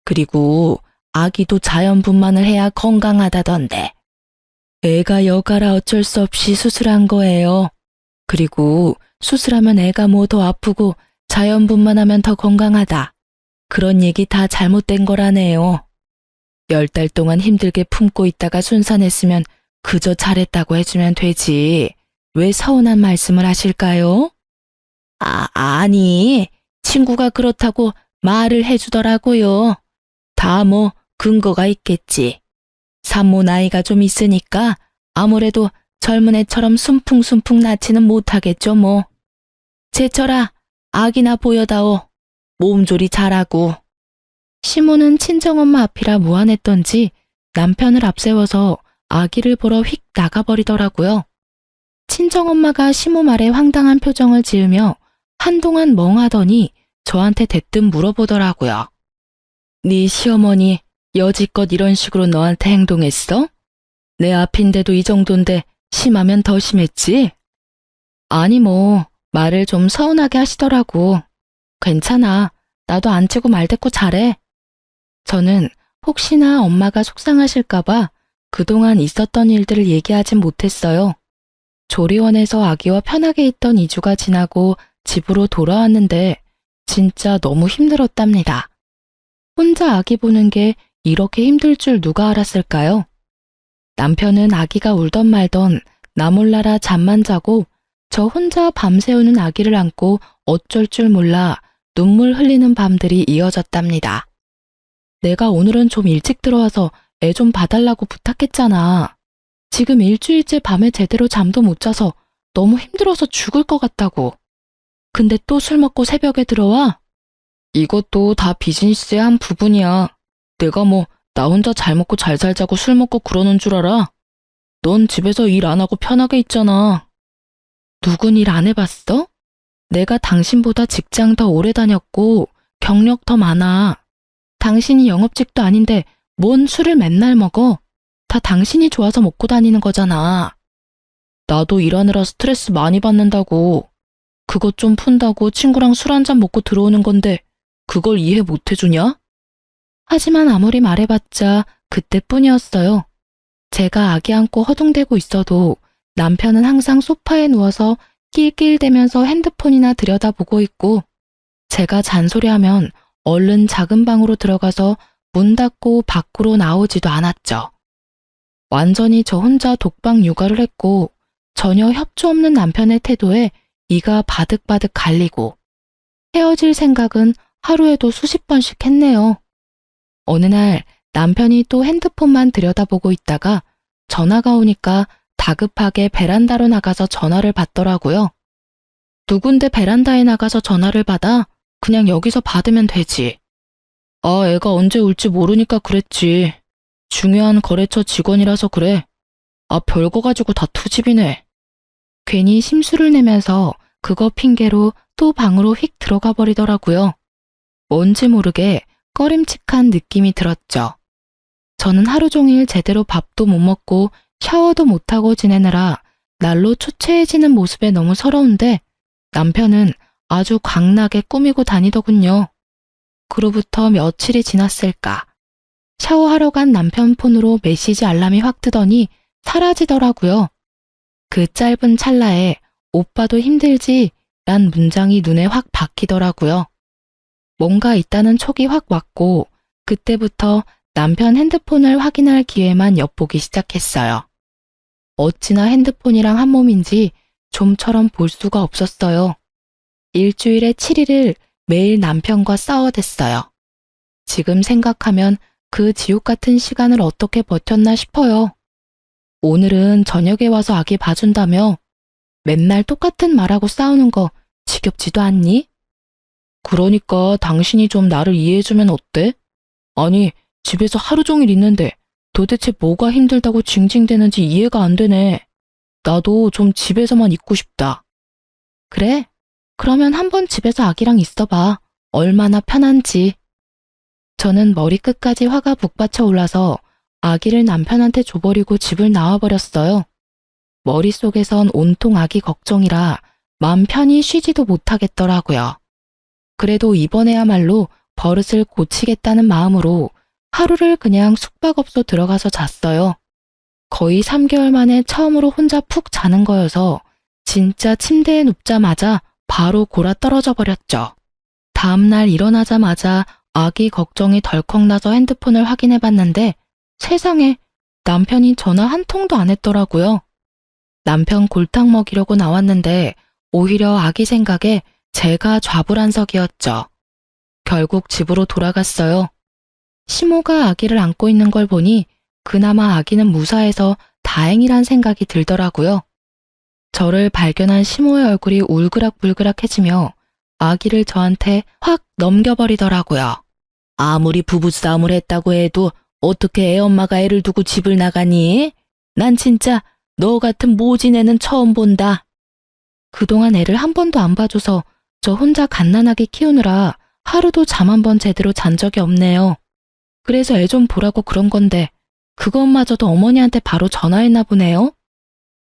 [SPEAKER 1] 그리고 아기도 자연분만을 해야 건강하다던데. 애가 여가라 어쩔 수 없이 수술한 거예요. 그리고 수술하면 애가 뭐 더 아프고 자연분만하면 더 건강하다. 그런 얘기 다 잘못된 거라네요. 10달 동안 힘들게 품고 있다가 순산했으면 그저 잘했다고 해주면 되지. 왜 서운한 말씀을 하실까요? 아니, 친구가 그렇다고 말을 해주더라고요. 다 뭐 근거가 있겠지. 산모 나이가 좀 있으니까 아무래도 젊은 애처럼 순풍순풍 낳지는 못하겠죠 뭐. 제철아, 아기나 보여다오. 몸조리 잘하고. 시모는 친정엄마 앞이라 무안했던지 남편을 앞세워서 아기를 보러 휙 나가버리더라고요. 친정엄마가 시모 말에 황당한 표정을 지으며 한동안 멍하더니 저한테 대뜸 물어보더라고요. 네 시어머니 여지껏 이런 식으로 너한테 행동했어? 내 앞인데도 이 정도인데 심하면 더 심했지? 아니 뭐 말을 좀 서운하게 하시더라고. 괜찮아. 나도 안 치고 말대꾸 잘해. 저는 혹시나 엄마가 속상하실까봐 그동안 있었던 일들을 얘기하진 못했어요. 조리원에서 아기와 편하게 있던 2주가 지나고 집으로 돌아왔는데 진짜 너무 힘들었답니다. 혼자 아기 보는 게 이렇게 힘들 줄 누가 알았을까요? 남편은 아기가 울던 말던 나 몰라라 잠만 자고 저 혼자 밤새우는 아기를 안고 어쩔 줄 몰라 눈물 흘리는 밤들이 이어졌답니다. 내가 오늘은 좀 일찍 들어와서 애 좀 봐달라고 부탁했잖아. 지금 일주일째 밤에 제대로 잠도 못 자서 너무 힘들어서 죽을 것 같다고. 근데 또 술 먹고 새벽에 들어와? 이것도 다 비즈니스의 한 부분이야. 내가 뭐 나 혼자 잘 먹고 잘 살자고 술 먹고 그러는 줄 알아? 넌 집에서 일 안 하고 편하게 있잖아. 누군 일 안 해봤어? 내가 당신보다 직장 더 오래 다녔고 경력 더 많아. 당신이 영업직도 아닌데 뭔 술을 맨날 먹어? 다 당신이 좋아서 먹고 다니는 거잖아. 나도 일하느라 스트레스 많이 받는다고. 그것 좀 푼다고 친구랑 술 한잔 먹고 들어오는 건데 그걸 이해 못 해주냐? 하지만 아무리 말해봤자 그때뿐이었어요. 제가 아기 안고 허둥대고 있어도 남편은 항상 소파에 누워서 낄낄대면서 핸드폰이나 들여다보고 있고 제가 잔소리하면 얼른 작은 방으로 들어가서 문 닫고 밖으로 나오지도 않았죠. 완전히 저 혼자 독방 육아를 했고 전혀 협조 없는 남편의 태도에 이가 바득바득 갈리고 헤어질 생각은 하루에도 수십 번씩 했네요. 어느 날 남편이 또 핸드폰만 들여다보고 있다가 전화가 오니까 다급하게 베란다로 나가서 전화를 받더라고요. 누군데 베란다에 나가서 전화를 받아? 그냥 여기서 받으면 되지. 아, 애가 언제 올지 모르니까 그랬지. 중요한 거래처 직원이라서 그래. 아, 별거 가지고 다 투집이네. 괜히 심술을 내면서 그거 핑계로 또 방으로 휙 들어가 버리더라고요. 뭔지 모르게 꺼림칙한 느낌이 들었죠. 저는 하루 종일 제대로 밥도 못 먹고 샤워도 못하고 지내느라 날로 초췌해지는 모습에 너무 서러운데 남편은 아주 광나게 꾸미고 다니더군요. 그로부터 며칠이 지났을까. 샤워하러 간 남편 폰으로 메시지 알람이 확 뜨더니 사라지더라고요. 그 짧은 찰나에 오빠도 힘들지? 란 문장이 눈에 확 박히더라고요. 뭔가 있다는 촉이 확 왔고 그때부터 남편 핸드폰을 확인할 기회만 엿보기 시작했어요. 어찌나 핸드폰이랑 한 몸인지 좀처럼 볼 수가 없었어요. 일주일에 7일을 매일 남편과 싸워댔어요. 지금 생각하면 그 지옥 같은 시간을 어떻게 버텼나 싶어요. 오늘은 저녁에 와서 아기 봐준다며 맨날 똑같은 말하고 싸우는 거 지겹지도 않니? 그러니까 당신이 좀 나를 이해해주면 어때? 아니, 집에서 하루 종일 있는데 도대체 뭐가 힘들다고 징징대는지 이해가 안 되네. 나도 좀 집에서만 있고 싶다. 그래? 그러면 한번 집에서 아기랑 있어봐. 얼마나 편한지. 저는 머리끝까지 화가 북받쳐 올라서 아기를 남편한테 줘버리고 집을 나와버렸어요. 머릿속에선 온통 아기 걱정이라 마음 편히 쉬지도 못하겠더라고요. 그래도 이번에야말로 버릇을 고치겠다는 마음으로 하루를 그냥 숙박업소 들어가서 잤어요. 거의 3개월 만에 처음으로 혼자 푹 자는 거여서 진짜 침대에 눕자마자 바로 골아 떨어져 버렸죠. 다음날 일어나자마자 아기 걱정이 덜컥 나서 핸드폰을 확인해 봤는데 세상에 남편이 전화 한 통도 안 했더라고요. 남편 골탕 먹이려고 나왔는데 오히려 아기 생각에 제가 좌불안석이었죠. 결국 집으로 돌아갔어요. 시모가 아기를 안고 있는 걸 보니 그나마 아기는 무사해서 다행이란 생각이 들더라고요. 저를 발견한 시모의 얼굴이 울그락불그락해지며 아기를 저한테 확 넘겨버리더라고요. 아무리 부부싸움을 했다고 해도 어떻게 애엄마가 애를 두고 집을 나가니? 난 진짜 너 같은 모진 애는 처음 본다. 그동안 애를 한 번도 안 봐줘서 저 혼자 갓난아기 키우느라 하루도 잠 한 번 제대로 잔 적이 없네요. 그래서 애 좀 보라고 그런 건데 그것마저도 어머니한테 바로 전화했나 보네요.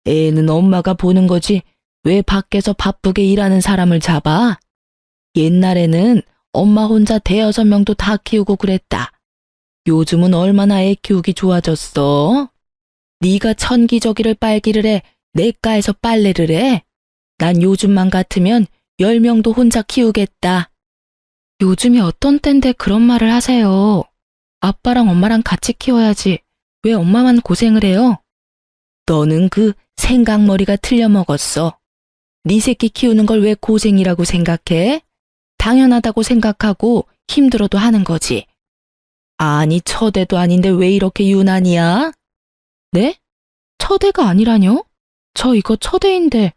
[SPEAKER 1] 애는 엄마가 보는 거지 왜 밖에서 바쁘게 일하는 사람을 잡아? 옛날에는 엄마 혼자 대여섯 명도 다 키우고 그랬다. 요즘은 얼마나 애 키우기 좋아졌어? 네가 천기저귀를 빨기를 해, 내과에서 빨래를 해? 난 요즘만 같으면 10명도 혼자 키우겠다. 요즘이 어떤 땐데 그런 말을 하세요. 아빠랑 엄마랑 같이 키워야지. 왜 엄마만 고생을 해요? 너는 그 생각머리가 틀려먹었어. 네 새끼 키우는 걸 왜 고생이라고 생각해? 당연하다고 생각하고 힘들어도 하는 거지. 아니, 처대도 아닌데 왜 이렇게 유난이야? 네? 처대가 아니라뇨? 저 이거 처대인데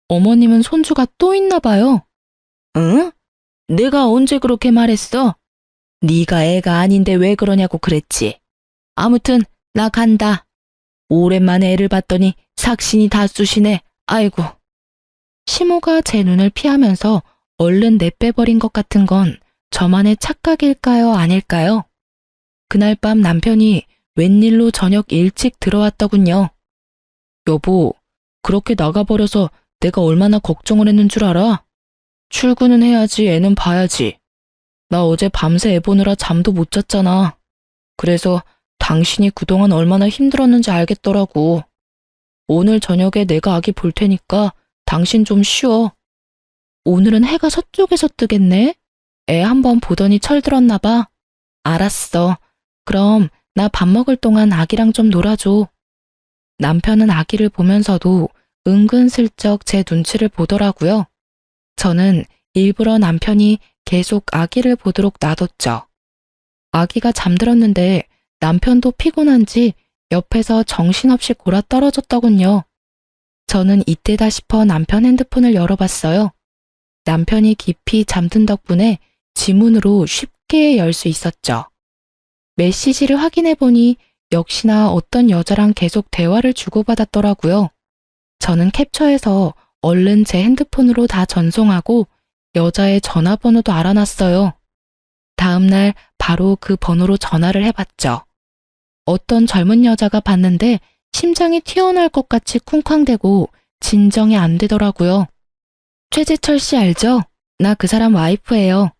[SPEAKER 1] 어머님은 손주가 또 있나 봐요. 응? 내가 언제 그렇게 말했어? 네가 애가 아닌데 왜 그러냐고 그랬지. 아무튼 나 간다. 오랜만에 애를 봤더니 삭신이 다 쑤시네. 아이고. 시모가 제 눈을 피하면서 얼른 내빼버린 것 같은 건 저만의 착각일까요, 아닐까요? 그날 밤 남편이 웬일로 저녁 일찍 들어왔더군요. 여보, 그렇게 나가버려서 내가 얼마나 걱정을 했는 줄 알아? 출근은 해야지, 애는 봐야지. 나 어제 밤새 애 보느라 잠도 못 잤잖아. 그래서 당신이 그동안 얼마나 힘들었는지 알겠더라고. 오늘 저녁에 내가 아기 볼 테니까 당신 좀 쉬어. 오늘은 해가 서쪽에서 뜨겠네? 애 한번 보더니 철들었나 봐. 알았어. 그럼 나 밥 먹을 동안 아기랑 좀 놀아줘. 남편은 아기를 보면서도 은근슬쩍 제 눈치를 보더라고요. 저는 일부러 남편이 계속 아기를 보도록 놔뒀죠. 아기가 잠들었는데 남편도 피곤한지 옆에서 정신없이 골아 떨어졌더군요. 저는 이때다 싶어 남편 핸드폰을 열어봤어요. 남편이 깊이 잠든 덕분에 지문으로 쉽게 열 수 있었죠. 메시지를 확인해보니 역시나 어떤 여자랑 계속 대화를 주고받았더라고요. 저는 캡처해서 얼른 제 핸드폰으로 다 전송하고 여자의 전화번호도 알아놨어요. 다음날 바로 그 번호로 전화를 해봤죠. 어떤 젊은 여자가 받는데 심장이 튀어나올 것 같이 쿵쾅대고 진정이 안 되더라고요. 최재철 씨 알죠? 나 그 사람 와이프예요.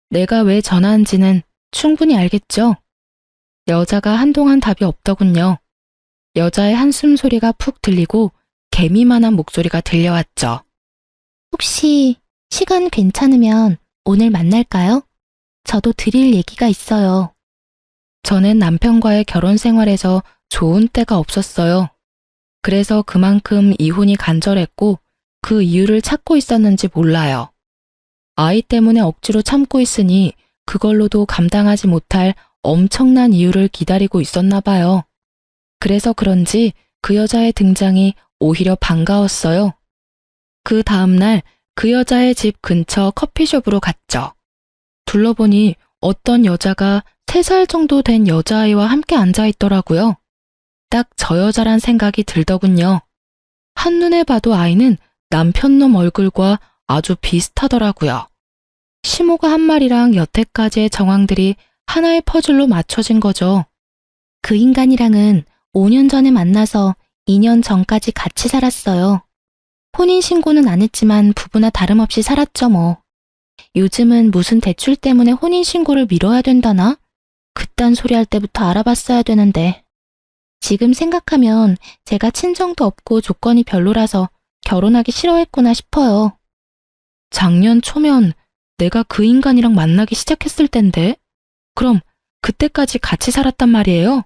[SPEAKER 1] 내가 왜 전화한지는 충분히 알겠죠? 여자가 한동안 답이 없더군요. 여자의 한숨 소리가 푹 들리고 개미만한 목소리가 들려왔죠. 혹시 시간 괜찮으면 오늘 만날까요? 저도 드릴 얘기가 있어요. 저는 남편과의 결혼 생활에서 좋은 때가 없었어요. 그래서 그만큼 이혼이 간절했고 그 이유를 찾고 있었는지 몰라요. 아이 때문에 억지로 참고 있으니 그걸로도 감당하지 못할 엄청난 이유를 기다리고 있었나 봐요. 그래서 그런지 그 여자의 등장이 오히려 반가웠어요. 그 다음날 그 여자의 집 근처 커피숍으로 갔죠. 둘러보니 어떤 여자가 3살 정도 된 여자아이와 함께 앉아 있더라고요. 딱 저 여자란 생각이 들더군요. 한눈에 봐도 아이는 남편놈 얼굴과 아주 비슷하더라고요. 시모가 한 말이랑 여태까지의 정황들이 하나의 퍼즐로 맞춰진 거죠. 그 인간이랑은 5년 전에 만나서 2년 전까지 같이 살았어요. 혼인신고는 안 했지만 부부나 다름없이 살았죠 뭐. 요즘은 무슨 대출 때문에 혼인신고를 미뤄야 된다나? 그딴 소리 할 때부터 알아봤어야 되는데. 지금 생각하면 제가 친정도 없고 조건이 별로라서 결혼하기 싫어했구나 싶어요. 작년 초면 내가 그 인간이랑 만나기 시작했을 땐데? 그럼 그때까지 같이 살았단 말이에요?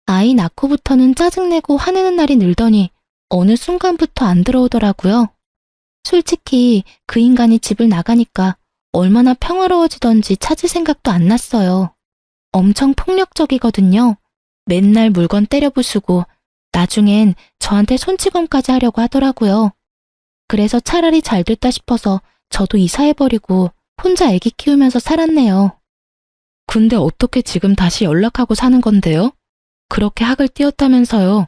[SPEAKER 1] 아이 낳고부터는 짜증내고 화내는 날이 늘더니 어느 순간부터 안 들어오더라고요. 솔직히 그 인간이 집을 나가니까 얼마나 평화로워지던지 찾을 생각도 안 났어요. 엄청 폭력적이거든요. 맨날 물건 때려 부수고 나중엔 저한테 손찌검까지 하려고 하더라고요. 그래서 차라리 잘 됐다 싶어서 저도 이사해버리고 혼자 아기 키우면서 살았네요. 근데 어떻게 지금 다시 연락하고 사는 건데요? 그렇게 학을 띄웠다면서요.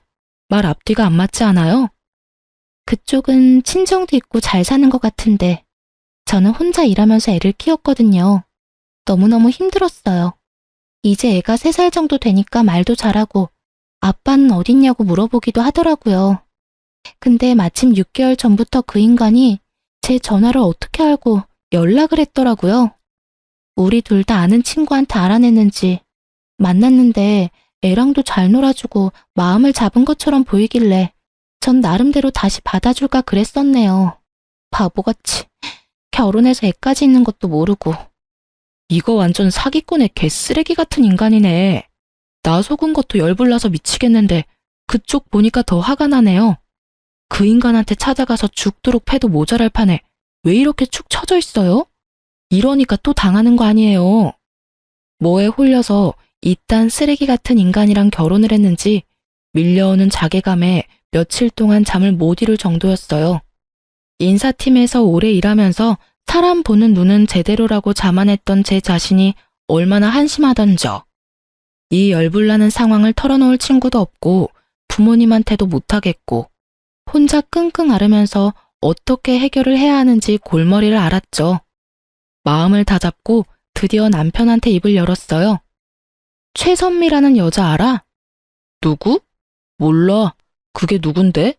[SPEAKER 1] 말 앞뒤가 안 맞지 않아요? 그쪽은 친정도 있고 잘 사는 것 같은데 저는 혼자 일하면서 애를 키웠거든요. 너무너무 힘들었어요. 이제 애가 3살 정도 되니까 말도 잘하고 아빠는 어딨냐고 물어보기도 하더라고요. 근데 마침 6개월 전부터 그 인간이 제 전화를 어떻게 알고 연락을 했더라고요. 우리 둘 다 아는 친구한테 알아냈는지 만났는데 애랑도 잘 놀아주고 마음을 잡은 것처럼 보이길래 전 나름대로 다시 받아줄까 그랬었네요. 바보같이 결혼해서 애까지 있는 것도 모르고. 이거 완전 사기꾼의 개쓰레기 같은 인간이네. 나 속은 것도 열불나서 미치겠는데 그쪽 보니까 더 화가 나네요. 그 인간한테 찾아가서 죽도록 패도 모자랄 판에 왜 이렇게 축 처져 있어요? 이러니까 또 당하는 거 아니에요. 뭐에 홀려서 이딴 쓰레기 같은 인간이랑 결혼을 했는지 밀려오는 자괴감에 며칠 동안 잠을 못 이룰 정도였어요. 인사팀에서 오래 일하면서 사람 보는 눈은 제대로라고 자만했던 제 자신이 얼마나 한심하던져. 이 열불나는 상황을 털어놓을 친구도 없고 부모님한테도 못하겠고 혼자 끙끙 앓으면서 어떻게 해결을 해야 하는지 골머리를 앓았죠. 마음을 다잡고 드디어 남편한테 입을 열었어요. 최선미라는 여자 알아? 누구? 몰라. 그게 누군데?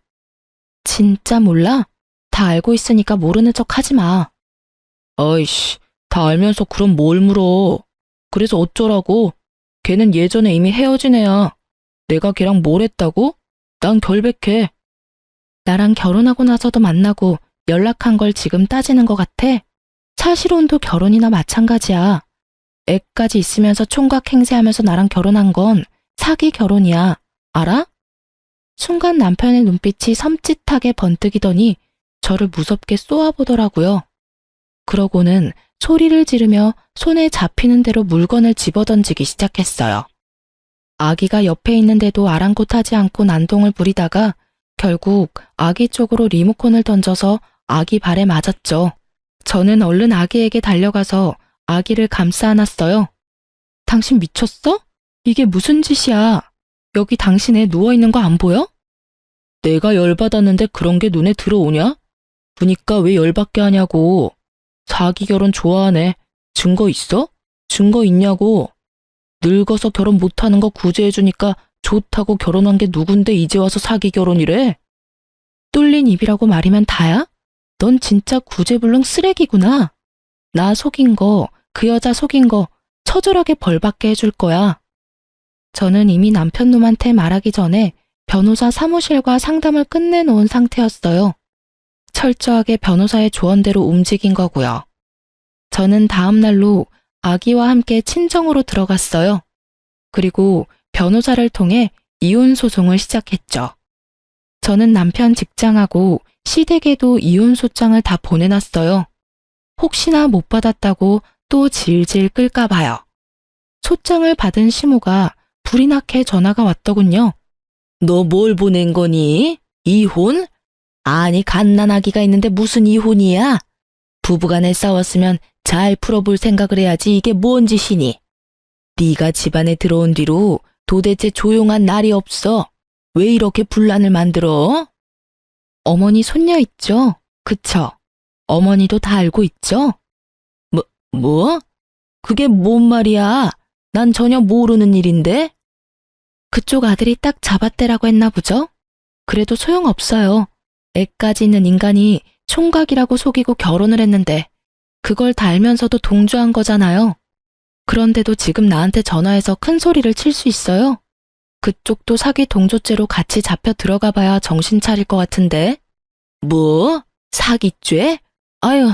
[SPEAKER 1] 진짜 몰라? 다 알고 있으니까 모르는 척 하지 마. 아이씨, 다 알면서 그럼 뭘 물어. 그래서 어쩌라고? 걔는 예전에 이미 헤어진 애야. 내가 걔랑 뭘 했다고? 난 결백해. 나랑 결혼하고 나서도 만나고 연락한 걸 지금 따지는 것 같아? 사실혼도 결혼이나 마찬가지야. 애까지 있으면서 총각 행세하면서 나랑 결혼한 건 사기 결혼이야. 알아? 순간 남편의 눈빛이 섬찟하게 번뜩이더니 저를 무섭게 쏘아보더라고요. 그러고는 소리를 지르며 손에 잡히는 대로 물건을 집어던지기 시작했어요. 아기가 옆에 있는데도 아랑곳하지 않고 난동을 부리다가 결국 아기 쪽으로 리모컨을 던져서 아기 발에 맞았죠. 저는 얼른 아기에게 달려가서 아기를 감싸 안았어요. 당신 미쳤어? 이게 무슨 짓이야? 여기 당신 애 누워있는 거 안 보여? 내가 열받았는데 그런 게 눈에 들어오냐? 그니까 왜 열받게 하냐고. 사기 결혼 좋아하네. 증거 있어? 증거 있냐고. 늙어서 결혼 못하는 거 구제해주니까 좋다고 결혼한 게 누군데 이제 와서 사기 결혼이래? 뚫린 입이라고 말이면 다야? 넌 진짜 구제불능 쓰레기구나. 나 속인 거, 그 여자 속인 거 처절하게 벌받게 해줄 거야. 저는 이미 남편 놈한테 말하기 전에 변호사 사무실과 상담을 끝내놓은 상태였어요. 철저하게 변호사의 조언대로 움직인 거고요. 저는 다음 날로 아기와 함께 친정으로 들어갔어요. 그리고 변호사를 통해 이혼 소송을 시작했죠. 저는 남편 직장하고 시댁에도 이혼 소장을 다 보내놨어요. 혹시나 못 받았다고 또 질질 끌까 봐요. 소장을 받은 시모가 불이 나게 전화가 왔더군요. 너 뭘 보낸 거니? 이혼? 아니 갓난아기가 있는데 무슨 이혼이야? 부부간에 싸웠으면 잘 풀어볼 생각을 해야지 이게 뭔 짓이니? 네가 집안에 들어온 뒤로 도대체 조용한 날이 없어. 왜 이렇게 분란을 만들어? 어머니 손녀 있죠? 그쵸? 어머니도 다 알고 있죠? 뭐? 그게 뭔 말이야? 난 전혀 모르는 일인데? 그쪽 아들이 딱 잡았대라고 했나 보죠? 그래도 소용없어요. 애까지 있는 인간이 총각이라고 속이고 결혼을 했는데 그걸 다 알면서도 동조한 거잖아요. 그런데도 지금 나한테 전화해서 큰 소리를 칠 수 있어요? 그쪽도 사기 동조죄로 같이 잡혀 들어가 봐야 정신 차릴 것 같은데. 뭐? 사기죄? 아유,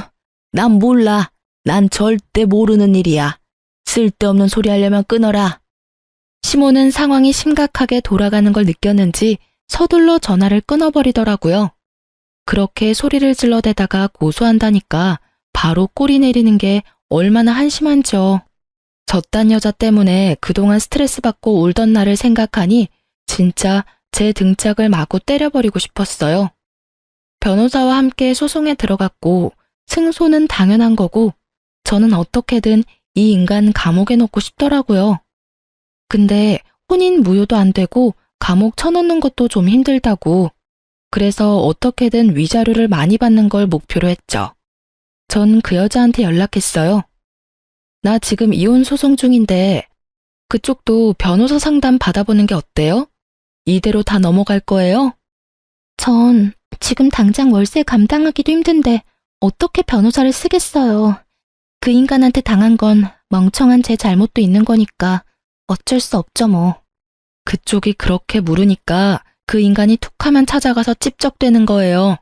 [SPEAKER 1] 난 몰라. 난 절대 모르는 일이야. 쓸데없는 소리 하려면 끊어라. 시모는 상황이 심각하게 돌아가는 걸 느꼈는지 서둘러 전화를 끊어버리더라고요. 그렇게 소리를 질러대다가 고소한다니까 바로 꼬리 내리는 게 얼마나 한심한지요. 저딴 여자 때문에 그동안 스트레스 받고 울던 날을 생각하니 진짜 제 등짝을 마구 때려버리고 싶었어요. 변호사와 함께 소송에 들어갔고 승소는 당연한 거고 저는 어떻게든 이 인간 감옥에 넣고 싶더라고요. 근데 혼인 무효도 안 되고 감옥 쳐넣는 것도 좀 힘들다고. 그래서 어떻게든 위자료를 많이 받는 걸 목표로 했죠. 전 그 여자한테 연락했어요. 나 지금 이혼 소송 중인데 그쪽도 변호사 상담 받아보는 게 어때요? 이대로 다 넘어갈 거예요? 전 지금 당장 월세 감당하기도 힘든데 어떻게 변호사를 쓰겠어요. 그 인간한테 당한 건 멍청한 제 잘못도 있는 거니까 어쩔 수 없죠 뭐. 그쪽이 그렇게 물으니까 그 인간이 툭하면 찾아가서 찝적대는 거예요.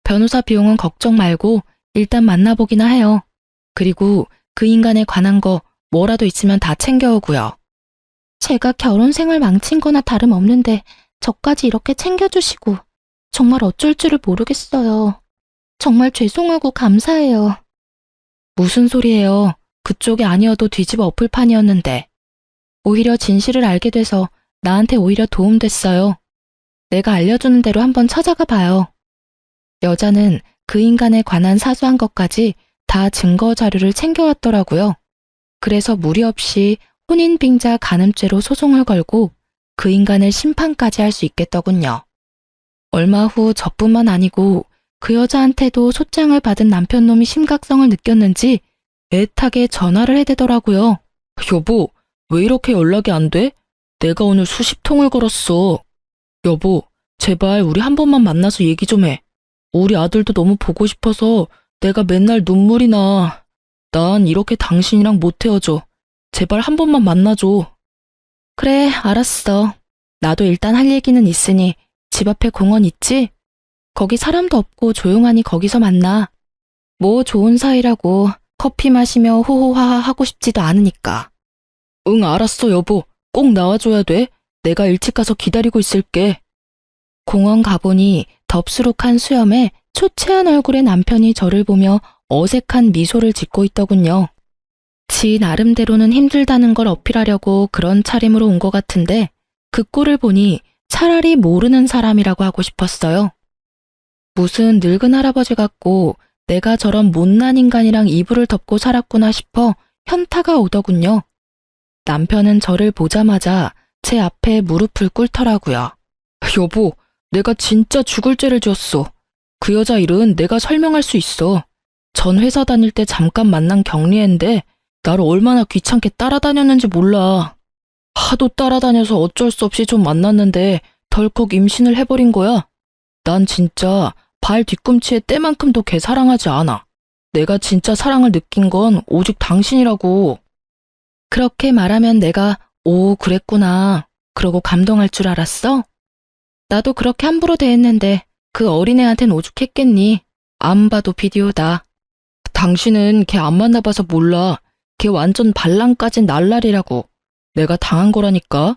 [SPEAKER 1] 변호사 비용은 걱정 말고 일단 만나보기나 해요. 그리고 그 인간에 관한 거 뭐라도 있으면 다 챙겨오고요. 제가 결혼 생활 망친 거나 다름없는데 저까지 이렇게 챙겨주시고 정말 어쩔 줄을 모르겠어요. 정말 죄송하고 감사해요. 무슨 소리예요. 그쪽이 아니어도 뒤집어 엎을 판이었는데. 오히려 진실을 알게 돼서 나한테 오히려 도움됐어요. 내가 알려주는 대로 한번 찾아가 봐요. 여자는 그 인간에 관한 사소한 것까지 다 증거 자료를 챙겨왔더라고요. 그래서 무리 없이 혼인빙자 간음죄로 소송을 걸고 그 인간을 심판까지 할 수 있겠더군요. 얼마 후 저뿐만 아니고 그 여자한테도 소장을 받은 남편놈이 심각성을 느꼈는지 애타게 전화를 해대더라고요. 여보, 왜 이렇게 연락이 안 돼? 내가 오늘 수십 통을 걸었어. 여보, 제발 우리 한 번만 만나서 얘기 좀 해. 우리 아들도 너무 보고 싶어서 내가 맨날 눈물이 나. 난 이렇게 당신이랑 못 헤어져. 제발 한 번만 만나줘. 그래, 알았어. 나도 일단 할 얘기는 있으니 집 앞에 공원 있지? 거기 사람도 없고 조용하니 거기서 만나. 뭐 좋은 사이라고 커피 마시며 호호하하 하고 싶지도 않으니까. 응, 알았어, 여보. 꼭 나와줘야 돼. 내가 일찍 가서 기다리고 있을게. 공원 가보니 덥수룩한 수염에 초췌한 얼굴의 남편이 저를 보며 어색한 미소를 짓고 있더군요. 지 나름대로는 힘들다는 걸 어필하려고 그런 차림으로 온 것 같은데 그 꼴을 보니 차라리 모르는 사람이라고 하고 싶었어요. 무슨 늙은 할아버지 같고 내가 저런 못난 인간이랑 이불을 덮고 살았구나 싶어 현타가 오더군요. 남편은 저를 보자마자 제 앞에 무릎을 꿇더라고요. 여보, 내가 진짜 죽을 죄를 지었어. 그 여자 일은 내가 설명할 수 있어. 전 회사 다닐 때 잠깐 만난 경리애인데 나를 얼마나 귀찮게 따라다녔는지 몰라. 하도 따라다녀서 어쩔 수 없이 좀 만났는데 덜컥 임신을 해버린 거야. 난 진짜 발 뒤꿈치에 때만큼도 걔 사랑하지 않아. 내가 진짜 사랑을 느낀 건 오직 당신이라고. 그렇게 말하면 내가 오, 그랬구나. 그러고 감동할 줄 알았어? 나도 그렇게 함부로 대했는데 그 어린애한텐 오죽했겠니? 안 봐도 비디오다. 당신은 걔 안 만나봐서 몰라. 걔 완전 발랑까진 날라리라고. 내가 당한 거라니까.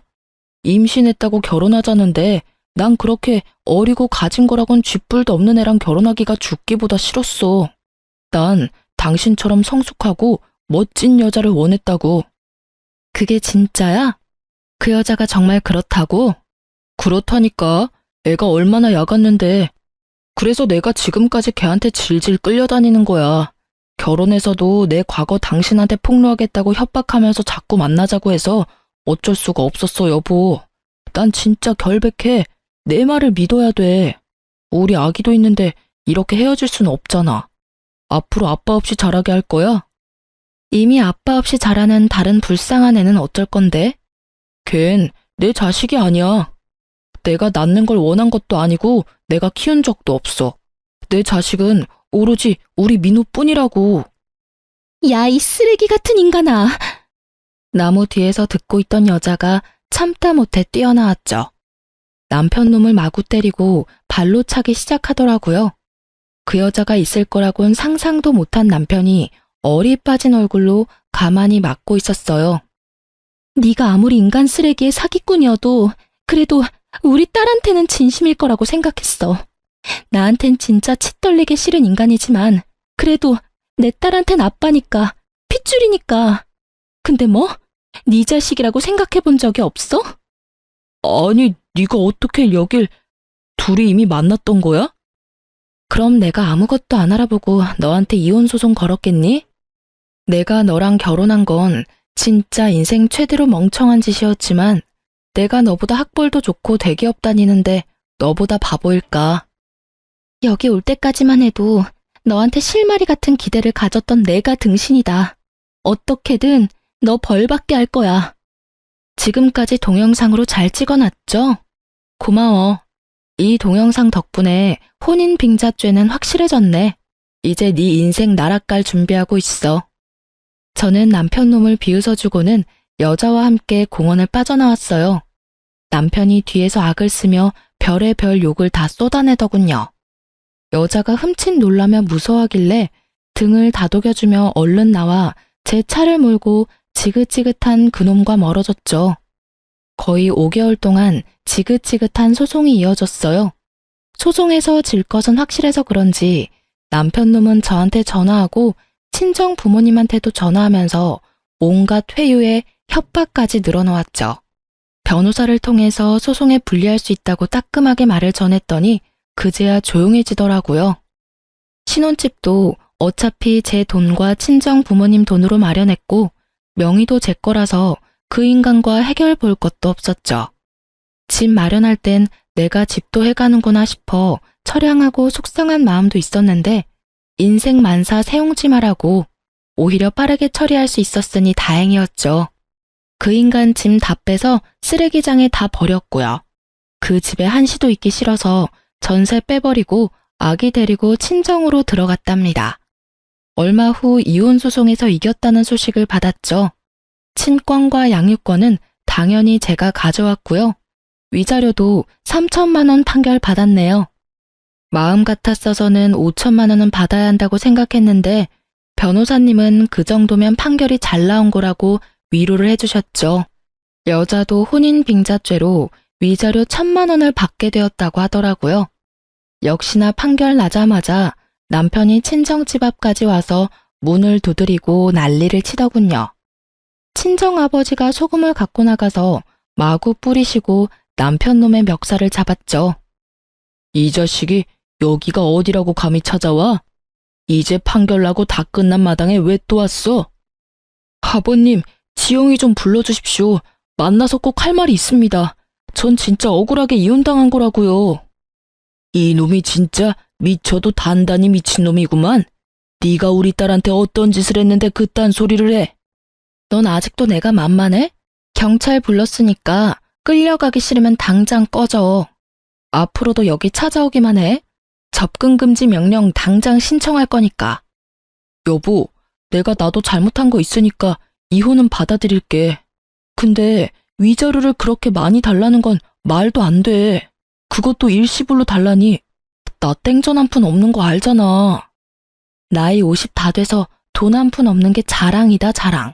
[SPEAKER 1] 임신했다고 결혼하자는데 난 그렇게 어리고 가진 거라곤 쥐뿔도 없는 애랑 결혼하기가 죽기보다 싫었어. 난 당신처럼 성숙하고 멋진 여자를 원했다고. 그게 진짜야? 그 여자가 정말 그렇다고? 그렇다니까. 애가 얼마나 야갔는데. 그래서 내가 지금까지 걔한테 질질 끌려다니는 거야. 결혼해서도 내 과거 당신한테 폭로하겠다고 협박하면서 자꾸 만나자고 해서 어쩔 수가 없었어, 여보. 난 진짜 결백해. 내 말을 믿어야 돼. 우리 아기도 있는데 이렇게 헤어질 수는 없잖아. 앞으로 아빠 없이 자라게 할 거야? 이미 아빠 없이 자라는 다른 불쌍한 애는 어쩔 건데? 걘 내 자식이 아니야. 내가 낳는 걸 원한 것도 아니고 내가 키운 적도 없어. 내 자식은 오로지 우리 민우뿐이라고. 야, 이 쓰레기 같은 인간아. 나무 뒤에서 듣고 있던 여자가 참다 못해 뛰어나왔죠. 남편 놈을 마구 때리고 발로 차기 시작하더라고요. 그 여자가 있을 거라곤 상상도 못한 남편이 얼이 빠진 얼굴로 가만히 맞고 있었어요. 네가 아무리 인간 쓰레기의 사기꾼이어도 그래도 우리 딸한테는 진심일 거라고 생각했어. 나한텐 진짜 치 떨리게 싫은 인간이지만 그래도 내 딸한텐 아빠니까, 핏줄이니까. 근데 뭐? 네 자식이라고 생각해 본 적이 없어? 아니, 네가 어떻게 여길... 둘이 이미 만났던 거야? 그럼 내가 아무것도 안 알아보고 너한테 이혼 소송 걸었겠니? 내가 너랑 결혼한 건 진짜 인생 최대로 멍청한 짓이었지만 내가 너보다 학벌도 좋고 대기업 다니는데 너보다 바보일까? 여기 올 때까지만 해도 너한테 실마리 같은 기대를 가졌던 내가 등신이다. 어떻게든 너 벌받게 할 거야. 지금까지 동영상으로 잘 찍어놨죠? 고마워. 이 동영상 덕분에 혼인 빙자죄는 확실해졌네. 이제 네 인생 나락갈 준비하고 있어. 저는 남편 놈을 비웃어주고는 여자와 함께 공원을 빠져나왔어요. 남편이 뒤에서 악을 쓰며 별의별 욕을 다 쏟아내더군요. 여자가 흠칫 놀라며 무서워하길래 등을 다독여주며 얼른 나와 제 차를 몰고 지긋지긋한 그놈과 멀어졌죠. 거의 5개월 동안 지긋지긋한 소송이 이어졌어요. 소송에서 질 것은 확실해서 그런지 남편 놈은 저한테 전화하고 친정 부모님한테도 전화하면서 온갖 회유에 협박까지 늘어놓았죠. 변호사를 통해서 소송에 불리할 수 있다고 따끔하게 말을 전했더니 그제야 조용해지더라고요. 신혼집도 어차피 제 돈과 친정 부모님 돈으로 마련했고 명의도 제 거라서 그 인간과 해결 볼 것도 없었죠. 집 마련할 땐 내가 집도 해가는구나 싶어 처량하고 속상한 마음도 있었는데 인생 만사 세옹지마라고 오히려 빠르게 처리할 수 있었으니 다행이었죠. 그 인간 짐 다 빼서 쓰레기장에 다 버렸고요. 그 집에 한시도 있기 싫어서 전세 빼버리고 아기 데리고 친정으로 들어갔답니다. 얼마 후 이혼 소송에서 이겼다는 소식을 받았죠. 친권과 양육권은 당연히 제가 가져왔고요. 위자료도 3천만 원 판결 받았네요. 마음 같았어서는 5천만 원은 받아야 한다고 생각했는데 변호사님은 그 정도면 판결이 잘 나온 거라고 위로를 해주셨죠. 여자도 혼인 빙자죄로 위자료 1,000만 원을 받게 되었다고 하더라고요. 역시나 판결 나자마자 남편이 친정집 앞까지 와서 문을 두드리고 난리를 치더군요. 친정아버지가 소금을 갖고 나가서 마구 뿌리시고 남편 놈의 멱살을 잡았죠. 이 자식이 여기가 어디라고 감히 찾아와? 이제 판결 나고 다 끝난 마당에 왜 또 왔어? 아버님, 지영이 좀 불러주십시오. 만나서 꼭 할 말이 있습니다. 전 진짜 억울하게 이혼당한 거라고요. 이 놈이 진짜 미쳐도 단단히 미친 놈이구만. 네가 우리 딸한테 어떤 짓을 했는데 그딴 소리를 해? 넌 아직도 내가 만만해? 경찰 불렀으니까 끌려가기 싫으면 당장 꺼져. 앞으로도 여기 찾아오기만 해. 접근금지 명령 당장 신청할 거니까. 여보, 내가 나도 잘못한 거 있으니까 이혼은 받아들일게. 근데 위자료를 그렇게 많이 달라는 건 말도 안 돼. 그것도 일시불로 달라니. 나 땡전 한 푼 없는 거 알잖아. 나이 50 다 돼서 돈 한 푼 없는 게 자랑이다, 자랑.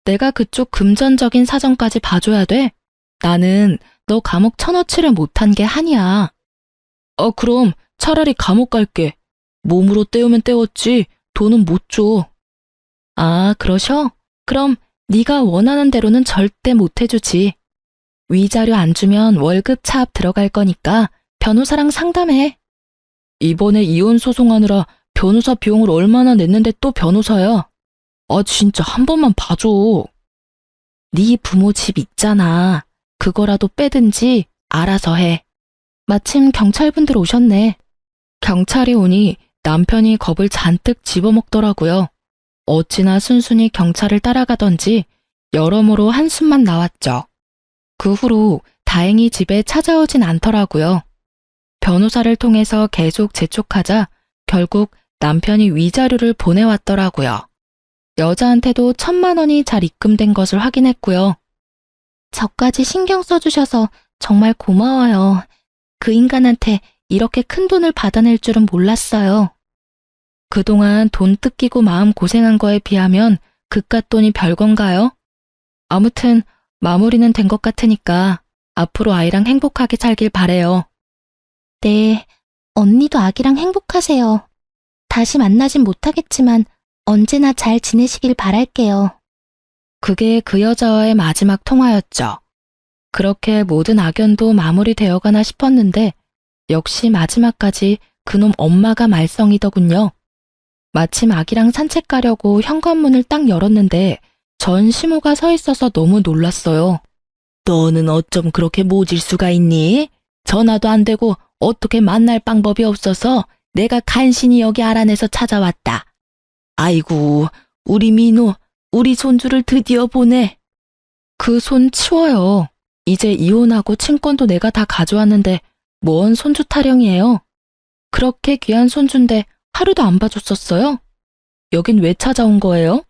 [SPEAKER 1] 내가 그쪽 금전적인 사정까지 봐줘야 돼? 나는 너 감옥 쳐넣지를 못한 게 한이야. 그럼 차라리 감옥 갈게. 몸으로 때우면 때웠지 돈은 못 줘. 아, 그러셔? 그럼 네가 원하는 대로는 절대 못 해주지. 위자료 안 주면 월급 차압 들어갈 거니까 변호사랑 상담해. 이번에 이혼 소송하느라 변호사 비용을 얼마나 냈는데 또 변호사야. 아, 진짜 한 번만 봐줘. 네 부모 집 있잖아. 그거라도 빼든지 알아서 해. 마침 경찰분들 오셨네. 경찰이 오니 남편이 겁을 잔뜩 집어먹더라고요. 어찌나 순순히 경찰을 따라가던지 여러모로 한숨만 나왔죠. 그 후로 다행히 집에 찾아오진 않더라고요. 변호사를 통해서 계속 재촉하자 결국 남편이 위자료를 보내왔더라고요. 여자한테도 1,000만 원이 잘 입금된 것을 확인했고요. 저까지 신경 써주셔서 정말 고마워요. 그 인간한테 이렇게 큰 돈을 받아낼 줄은 몰랐어요. 그동안 돈 뜯기고 마음 고생한 거에 비하면 그깟 돈이 별건가요? 아무튼 마무리는 된 것 같으니까 앞으로 아이랑 행복하게 살길 바래요. 네, 언니도 아기랑 행복하세요. 다시 만나진 못하겠지만 언제나 잘 지내시길 바랄게요. 그게 그 여자와의 마지막 통화였죠. 그렇게 모든 악연도 마무리되어가나 싶었는데 역시 마지막까지 그놈 엄마가 말썽이더군요. 마침 아기랑 산책 가려고 현관문을 딱 열었는데 전 시모가 서 있어서 너무 놀랐어요. 너는 어쩜 그렇게 모질 수가 있니? 전화도 안 되고 어떻게 만날 방법이 없어서 내가 간신히 여기 알아내서 찾아왔다. 아이고, 우리 민호, 우리 손주를 드디어 보네. 그 손 치워요. 이제 이혼하고 친권도 내가 다 가져왔는데 뭔 손주 타령이에요. 그렇게 귀한 손주인데 하루도 안 봐줬었어요? 여긴 왜 찾아온 거예요?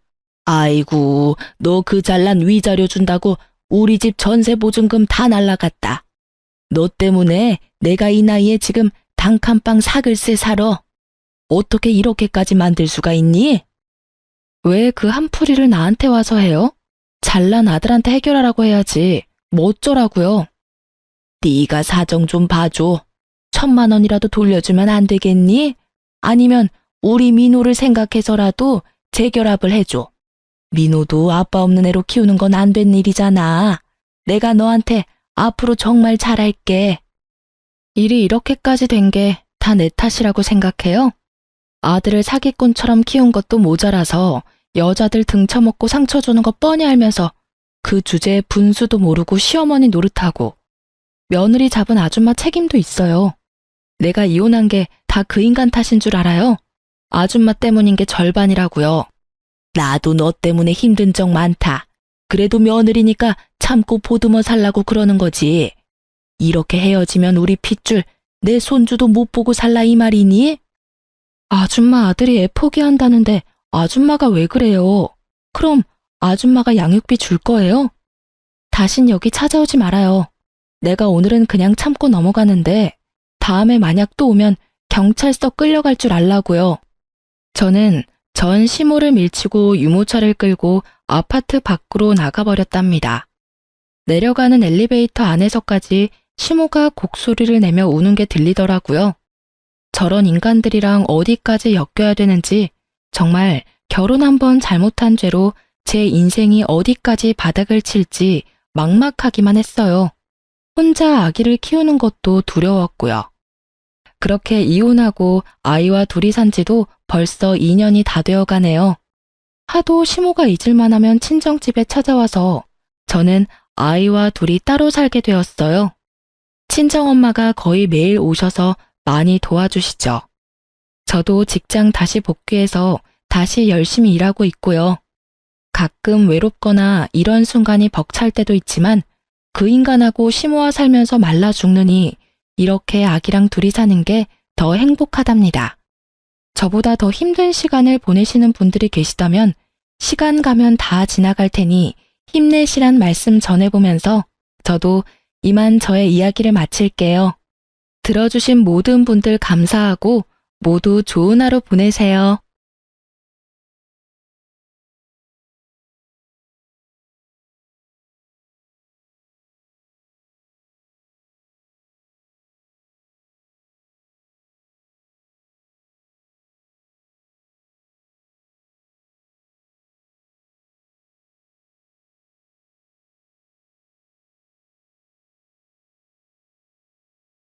[SPEAKER 1] 아이고, 너 그 잘난 위자료 준다고 우리 집 전세 보증금 다 날라갔다. 너 때문에 내가 이 나이에 지금 단칸방 사글세 살아. 어떻게 이렇게까지 만들 수가 있니? 왜 그 한풀이를 나한테 와서 해요? 잘난 아들한테 해결하라고 해야지. 뭐 어쩌라고요? 네가 사정 좀 봐줘. 1,000만 원이라도 돌려주면 안 되겠니? 아니면 우리 민호를 생각해서라도 재결합을 해줘. 민호도 아빠 없는 애로 키우는 건 안 된 일이잖아. 내가 너한테 앞으로 정말 잘할게. 일이 이렇게까지 된 게 다 내 탓이라고 생각해요? 아들을 사기꾼처럼 키운 것도 모자라서 여자들 등쳐먹고 상처 주는 거 뻔히 알면서 그 주제에 분수도 모르고 시어머니 노릇하고 며느리 잡은 아줌마 책임도 있어요. 내가 이혼한 게 다 그 인간 탓인 줄 알아요? 아줌마 때문인 게 절반이라고요. 나도 너 때문에 힘든 적 많다. 그래도 며느리니까 참고 보듬어 살라고 그러는 거지. 이렇게 헤어지면 우리 핏줄 내 손주도 못 보고 살라 이 말이니? 아줌마 아들이 애 포기한다는데 아줌마가 왜 그래요? 그럼 아줌마가 양육비 줄 거예요? 다신 여기 찾아오지 말아요. 내가 오늘은 그냥 참고 넘어가는데 다음에 만약 또 오면 경찰서 끌려갈 줄 알라고요. 저는 전 시모를 밀치고 유모차를 끌고 아파트 밖으로 나가버렸답니다. 내려가는 엘리베이터 안에서까지 시모가 곡소리를 내며 우는 게 들리더라고요. 저런 인간들이랑 어디까지 엮여야 되는지 정말 결혼 한번 잘못한 죄로 제 인생이 어디까지 바닥을 칠지 막막하기만 했어요. 혼자 아기를 키우는 것도 두려웠고요. 그렇게 이혼하고 아이와 둘이 산 지도 벌써 2년이 다 되어 가네요. 하도 시모가 잊을만 하면 친정집에 찾아와서 저는 아이와 둘이 따로 살게 되었어요. 친정엄마가 거의 매일 오셔서 많이 도와주시죠. 저도 직장 다시 복귀해서 다시 열심히 일하고 있고요. 가끔 외롭거나 이런 순간이 벅찰 때도 있지만 그 인간하고 시모와 살면서 말라 죽느니 이렇게 아기랑 둘이 사는 게 더 행복하답니다. 저보다 더 힘든 시간을 보내시는 분들이 계시다면 시간 가면 다 지나갈 테니 힘내시란 말씀 전해보면서 저도 이만 저의 이야기를 마칠게요. 들어주신 모든 분들 감사하고 모두 좋은 하루 보내세요.